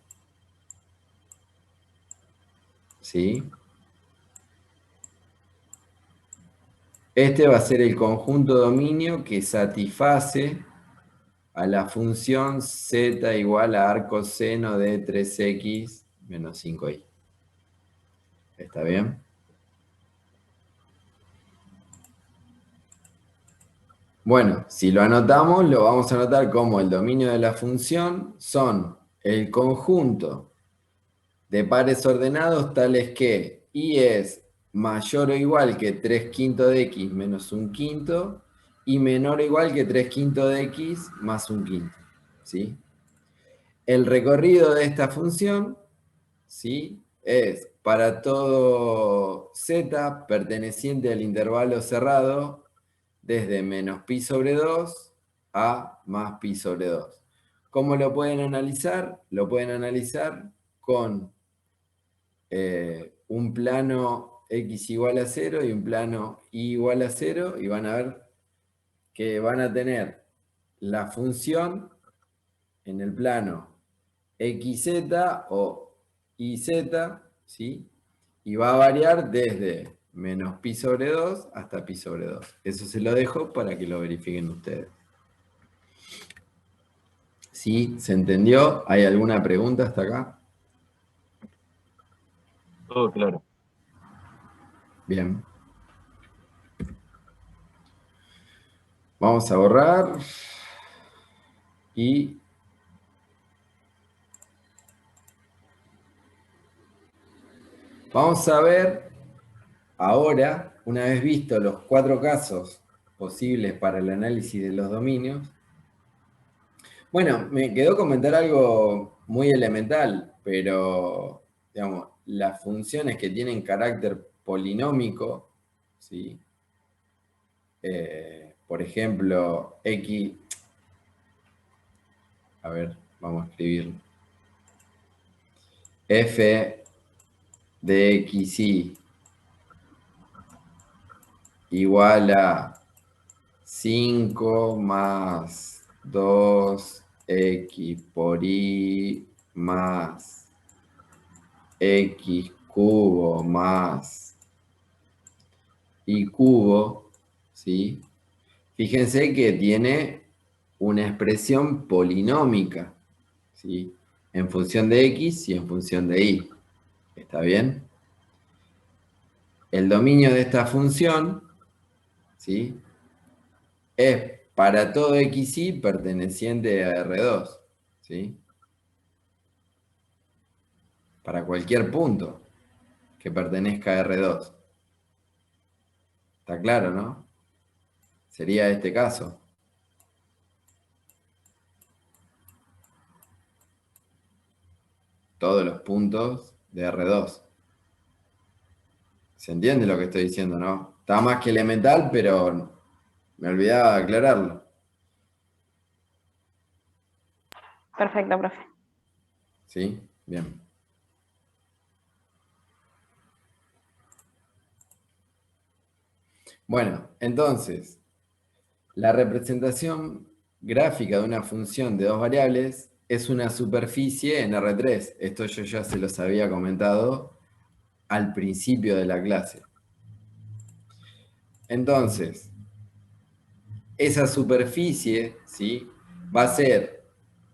¿Sí? Este va a ser el conjunto dominio que satisface a la función z igual a arco seno de 3x menos 5y. ¿Está bien? Bueno, si lo anotamos, lo vamos a anotar como el dominio de la función son el conjunto de pares ordenados tales que y es mayor o igual que 3/5 de x menos 1/5 y menor o igual que 3/5 de x más 1/5. ¿Sí? El recorrido de esta función, ¿sí?, es para todo z perteneciente al intervalo cerrado desde menos pi sobre 2 a más pi sobre 2. ¿Cómo lo pueden analizar? Lo pueden analizar con un plano x igual a 0 y un plano y igual a 0, y van a ver que van a tener la función en el plano xz o iz, ¿sí? Y va a variar desde menos pi sobre 2 hasta pi sobre 2. Eso se lo dejo para que lo verifiquen ustedes. ¿Sí? ¿Se entendió? ¿Hay alguna pregunta hasta acá? Todo claro. Bien. Vamos a borrar. Y vamos a ver ahora, una vez visto los 4 casos posibles para el análisis de los dominios. Bueno, me quedó comentar algo muy elemental, pero, digamos, las funciones que tienen carácter polinómico, ¿sí? Por ejemplo, x, a ver, vamos a escribirlo. F de xy igual a 5 más 2x por y más x cubo más y cubo, ¿sí? Fíjense que tiene una expresión polinómica, ¿sí?, en función de x y en función de y. ¿Está bien? El dominio de esta función, ¿sí?, es para todo xy perteneciente a R2, ¿sí? Para cualquier punto que pertenezca a R2. ¿Está claro, no? Sería este caso. Todos los puntos de R2. ¿Se entiende lo que estoy diciendo, no? Está más que elemental, pero me olvidaba de aclararlo. Perfecto, profe. ¿Sí? Bien. Bueno, entonces, la representación gráfica de una función de dos variables es una superficie en R3. Esto yo ya se los había comentado al principio de la clase. Entonces, esa superficie, ¿sí?, va a ser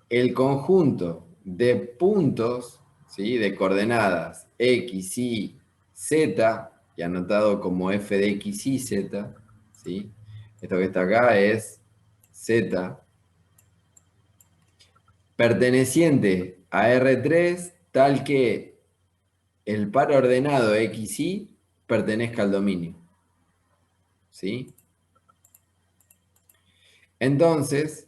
el conjunto de puntos, ¿sí?, de coordenadas x, y, z, y anotado como f de x, y, z, ¿sí? Esto que está acá es z, perteneciente a R3, tal que el par ordenado x, y pertenezca al dominio. ¿Sí? Entonces,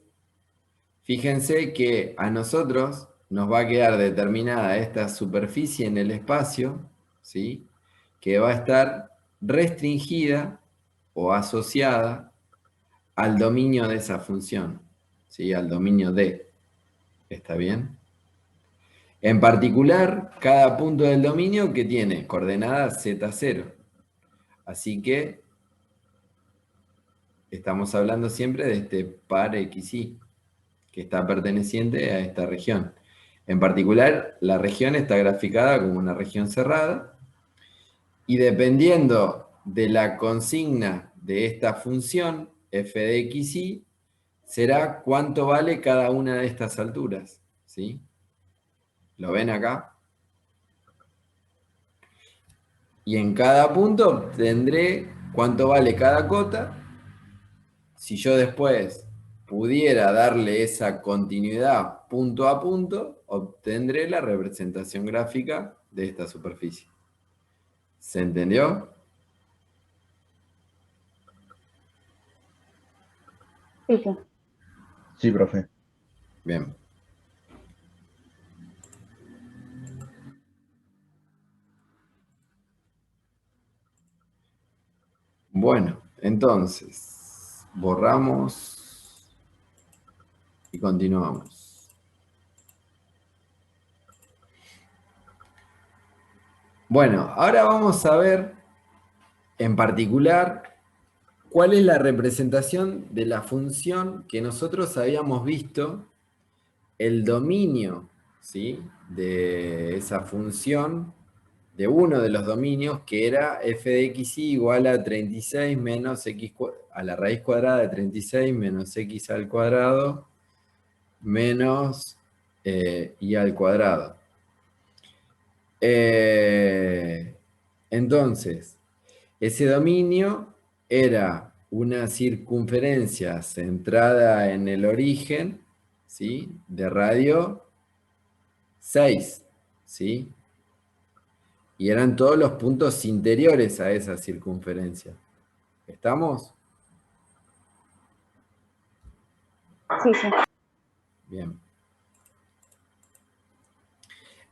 fíjense que a nosotros nos va a quedar determinada esta superficie en el espacio, ¿sí?, que va a estar restringida o asociada al dominio de esa función, ¿sí? Al dominio D. ¿Está bien? En particular, cada punto del dominio que tiene coordenadas Z0. Así que estamos hablando siempre de este par XY, que está perteneciente a esta región. En particular, la región está graficada como una región cerrada, y dependiendo de la consigna de esta función, f de xy, será cuánto vale cada una de estas alturas. ¿Sí? ¿Lo ven acá? Y en cada punto obtendré cuánto vale cada cota. Si yo después pudiera darle esa continuidad punto a punto, obtendré la representación gráfica de esta superficie. ¿Se entendió? Sí, sí. Sí, profe. Bien. Bueno, entonces, borramos y continuamos. Bueno, ahora vamos a ver en particular cuál es la representación de la función que nosotros habíamos visto, el dominio, ¿sí?, de esa función, de uno de los dominios, que era f de xy igual a 36 menos x a la raíz cuadrada de 36 menos x al cuadrado menos y al cuadrado. Entonces, ese dominio era una circunferencia centrada en el origen, ¿sí?, de radio 6, ¿sí? Y eran todos los puntos interiores a esa circunferencia. ¿Estamos? Sí, sí. Bien.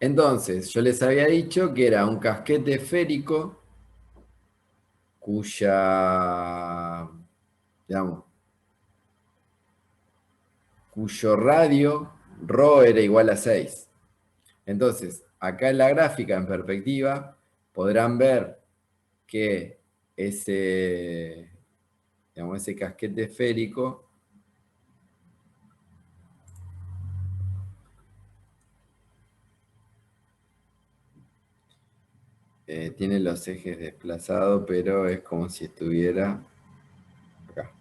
Entonces, yo les había dicho que era un casquete esférico cuyo radio ρ era igual a 6. Entonces, acá en la gráfica en perspectiva podrán ver que ese casquete esférico tiene los ejes desplazados, pero es como si estuviera acá.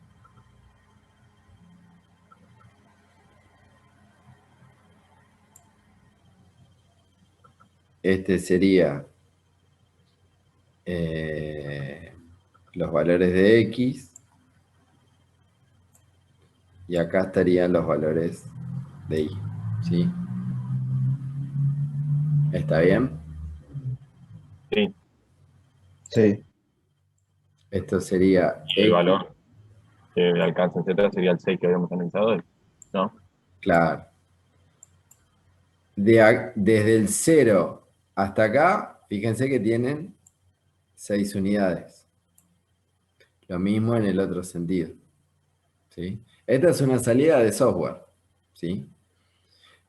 Este sería los valores de X, y acá estarían los valores de Y, ¿sí? ¿Está bien? Sí. Sí. Esto sería El X, valor que alcanza en Z sería el 6 que habíamos analizado, ¿no? claro. Desde el 0 hasta acá, fíjense que tienen 6 unidades. Lo mismo en el otro sentido, ¿sí? Esta es una salida de software, ¿sí?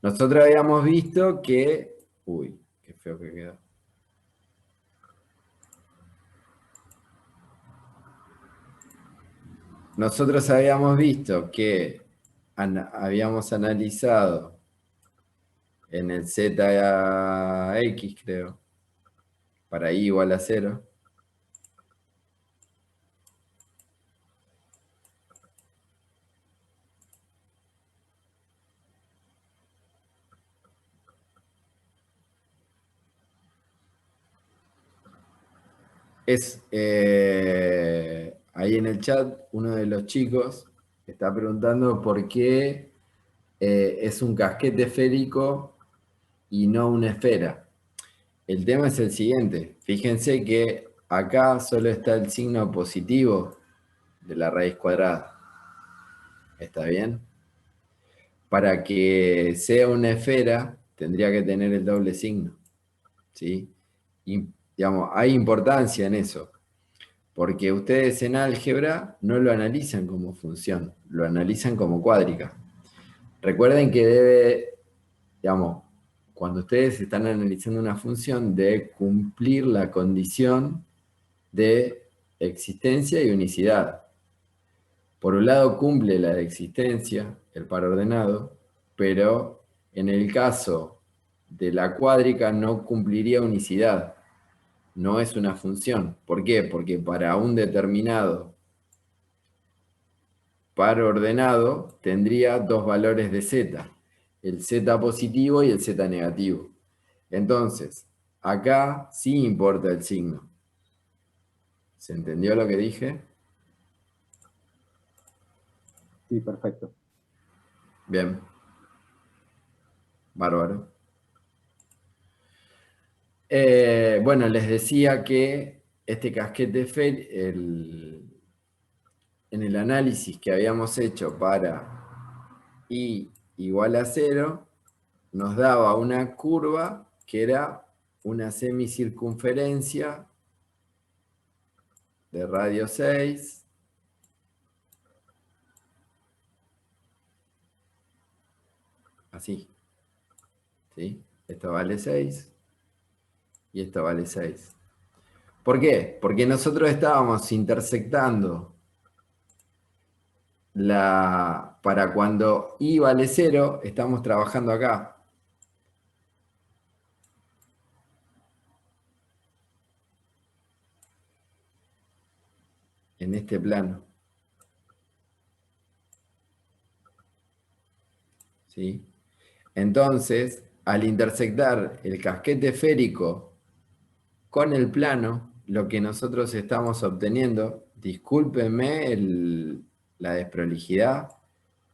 Nosotros habíamos visto que... Uy, qué feo que quedó. Nosotros habíamos visto que habíamos analizado en el ZX, creo, para I igual a 0. Ahí en el chat, uno de los chicos está preguntando por qué es un casquete esférico y no una esfera. El tema es el siguiente. Fíjense que acá solo está el signo positivo de la raíz cuadrada. ¿Está bien? Para que sea una esfera, tendría que tener el doble signo, ¿sí? Y, digamos, hay importancia en eso, Porque ustedes en álgebra no lo analizan como función, lo analizan como cuádrica. Recuerden que debe, digamos, cuando ustedes están analizando una función, debe cumplir la condición de existencia y unicidad. Por un lado cumple la de existencia, el par ordenado, pero en el caso de la cuádrica no cumpliría unicidad. No es una función. ¿Por qué? Porque para un determinado par ordenado tendría dos valores de z, el z positivo y el z negativo. Entonces, acá sí importa el signo. ¿Se entendió lo que dije? Sí, perfecto. Bien. Bárbaro. Bueno, les decía que este casquete en el análisis que habíamos hecho para i igual a 0, nos daba una curva que era una semicircunferencia de radio 6, así, ¿sí? Esto vale 6 y esto vale 6. ¿Por qué? Porque nosotros estábamos intersectando para cuando i vale 0, estamos trabajando acá. En este plano. ¿Sí? Entonces, al intersectar el casquete esférico con el plano, lo que nosotros estamos obteniendo, discúlpenme la desprolijidad,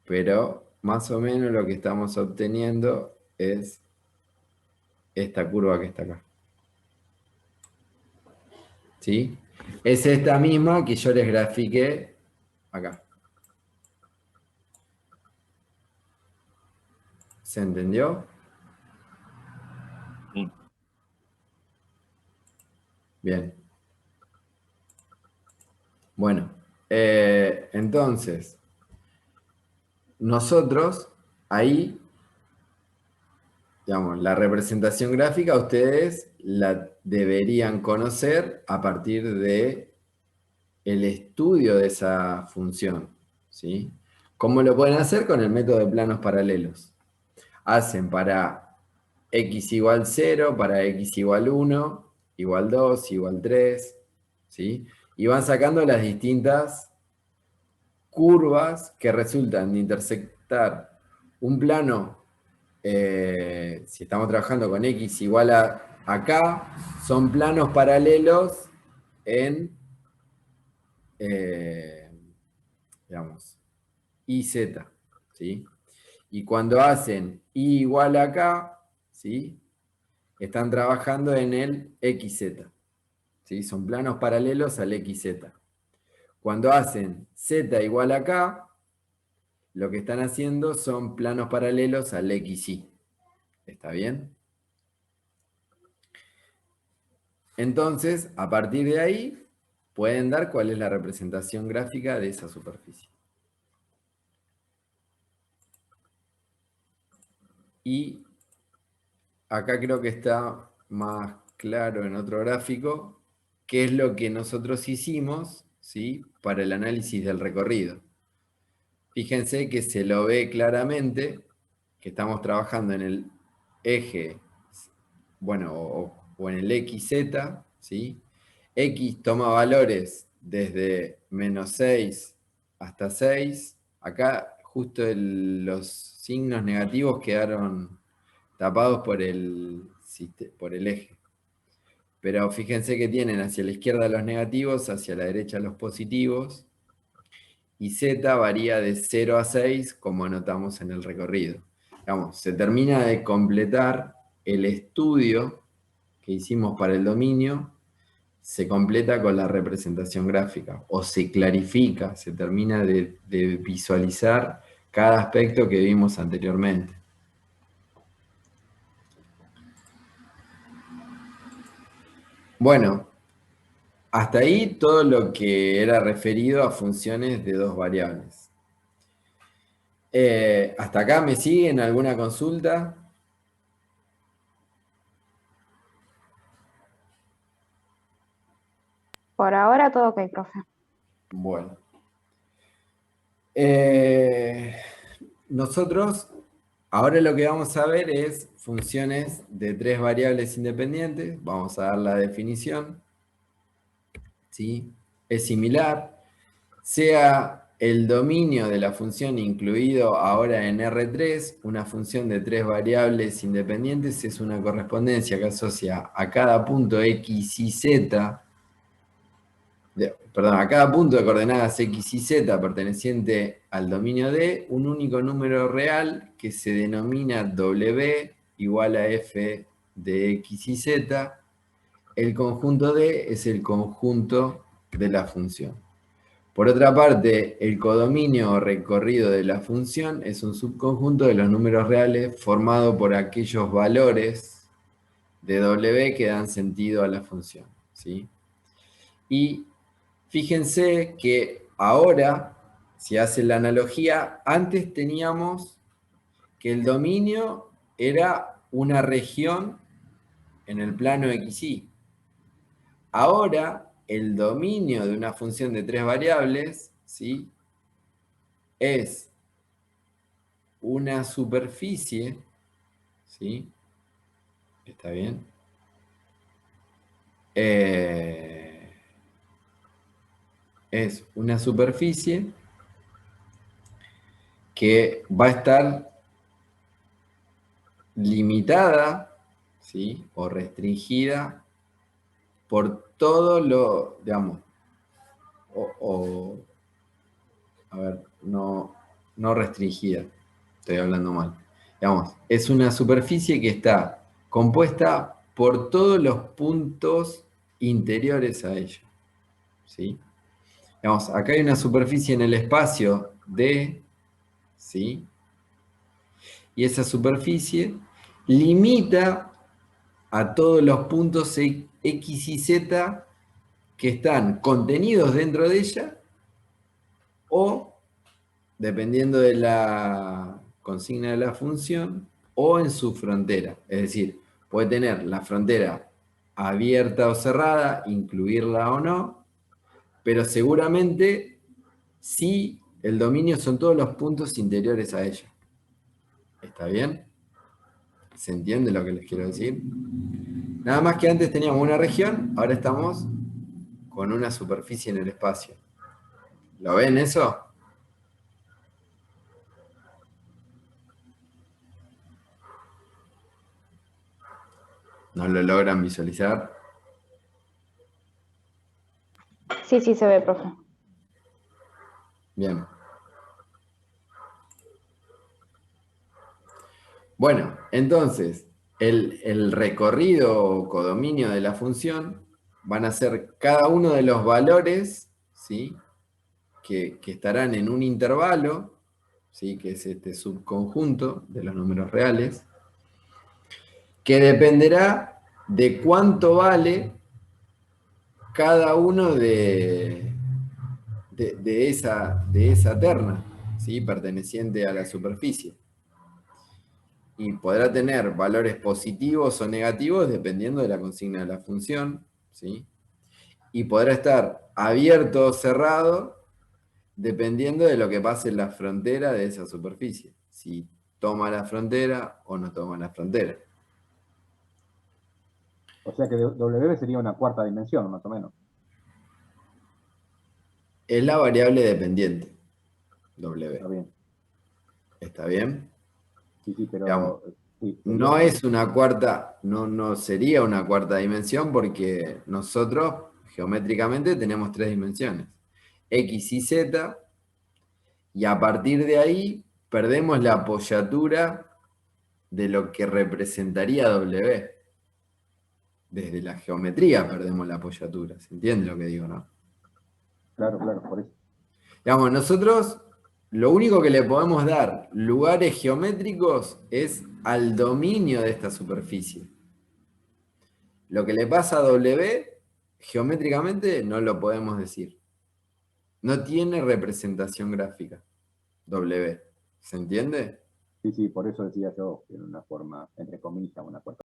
pero más o menos lo que estamos obteniendo es esta curva que está acá. ¿Sí? Es esta misma que yo les grafiqué acá. ¿Se entendió? Sí. Bien. Bueno, entonces, nosotros ahí, digamos, la representación gráfica ustedes la deberían conocer a partir de el estudio de esa función, ¿sí? ¿Cómo lo pueden hacer? Con el método de planos paralelos. Hacen para x igual 0, para x igual 1, igual 2, igual 3, ¿sí? Y van sacando las distintas curvas que resultan de intersectar un plano, si estamos trabajando con x igual a acá, son planos paralelos en, digamos, iz, ¿sí? Y cuando hacen y igual a acá, ¿sí? Están trabajando en el xz, ¿sí? Son planos paralelos al xz. Cuando hacen z igual a acá, lo que están haciendo son planos paralelos al xy. ¿Está bien? Entonces, a partir de ahí, pueden dar cuál es la representación gráfica de esa superficie. Y acá creo que está más claro en otro gráfico qué es lo que nosotros hicimos, ¿sí? Para el análisis del recorrido. Fíjense que se lo ve claramente que estamos trabajando en el eje, bueno, o en el XZ, ¿sí? X toma valores desde menos 6 hasta 6. Acá justo los signos negativos quedaron tapados por el eje. Pero fíjense que tienen hacia la izquierda los negativos, hacia la derecha los positivos, y Z varía de 0 a 6, como anotamos en el recorrido. Digamos, se termina de completar el estudio que hicimos para el dominio, se completa con la representación gráfica, o se clarifica, se termina de visualizar cada aspecto que vimos anteriormente. Bueno, Hasta ahí todo lo que era referido a funciones de dos variables. ¿Hasta acá me siguen alguna consulta? Por ahora todo ok, profe. Bueno. Nosotros ahora lo que vamos a ver es funciones de tres variables independientes. Vamos a dar la definición. ¿Sí? Es similar. Sea el dominio de la función incluido ahora en R3, una función de tres variables independientes es una correspondencia que asocia a cada punto X y Z, a cada punto de coordenadas X y Z perteneciente al dominio D, un único número real que se denomina W igual a F de X y Z. El conjunto D es el conjunto de la función. Por otra parte, el codominio o recorrido de la función es un subconjunto de los números reales formado por aquellos valores de W que dan sentido a la función, ¿sí? Y fíjense que ahora, si hacen la analogía, antes teníamos que el dominio era una región en el plano XY. Ahora, el dominio de una función de tres variables, ¿sí?, es una superficie, ¿sí? ¿Está bien? Es una superficie que va a estar limitada, ¿sí?, o restringida por todo lo, digamos, a ver, no restringida, estoy hablando mal. Digamos, es una superficie que está compuesta por todos los puntos interiores a ella, ¿sí? Digamos, acá hay una superficie en el espacio D, ¿sí? Y esa superficie limita a todos los puntos X y Z que están contenidos dentro de ella o, dependiendo de la consigna de la función, o en su frontera. Es decir, puede tener la frontera abierta o cerrada, incluirla o no, pero seguramente sí el dominio son todos los puntos interiores a ella. ¿Está bien? ¿Se entiende lo que les quiero decir? Nada más que antes teníamos una región, ahora estamos con una superficie en el espacio. ¿Lo ven eso? ¿No lo logran visualizar? Sí, sí se ve, profe. Bien. Bueno, entonces, el recorrido o codominio de la función van a ser cada uno de los valores, ¿sí?, que estarán en un intervalo, ¿sí?, que es este subconjunto de los números reales, que dependerá de cuánto vale cada uno de esa terna, ¿sí?, perteneciente a la superficie. Y podrá tener valores positivos o negativos dependiendo de la consigna de la función, ¿sí? Y podrá estar abierto o cerrado dependiendo de lo que pase en la frontera de esa superficie. Si toma la frontera o no toma la frontera. O sea que W sería una cuarta dimensión, más o menos. Es la variable dependiente, W. Está bien. ¿Está bien? Sí, sí, pero... Digamos, sí, no es una cuarta, no sería una cuarta dimensión porque nosotros geométricamente tenemos tres dimensiones, X y Z, y a partir de ahí perdemos la apoyatura de lo que representaría W. Desde la geometría perdemos la apoyatura, ¿se entiende lo que digo, no? Claro, claro, por eso. Digamos, nosotros lo único que le podemos dar lugares geométricos es al dominio de esta superficie. Lo que le pasa a W geométricamente no lo podemos decir. No tiene representación gráfica. W. ¿Se entiende? Sí, por eso decía yo, en una forma, entre comillas, una cuarta.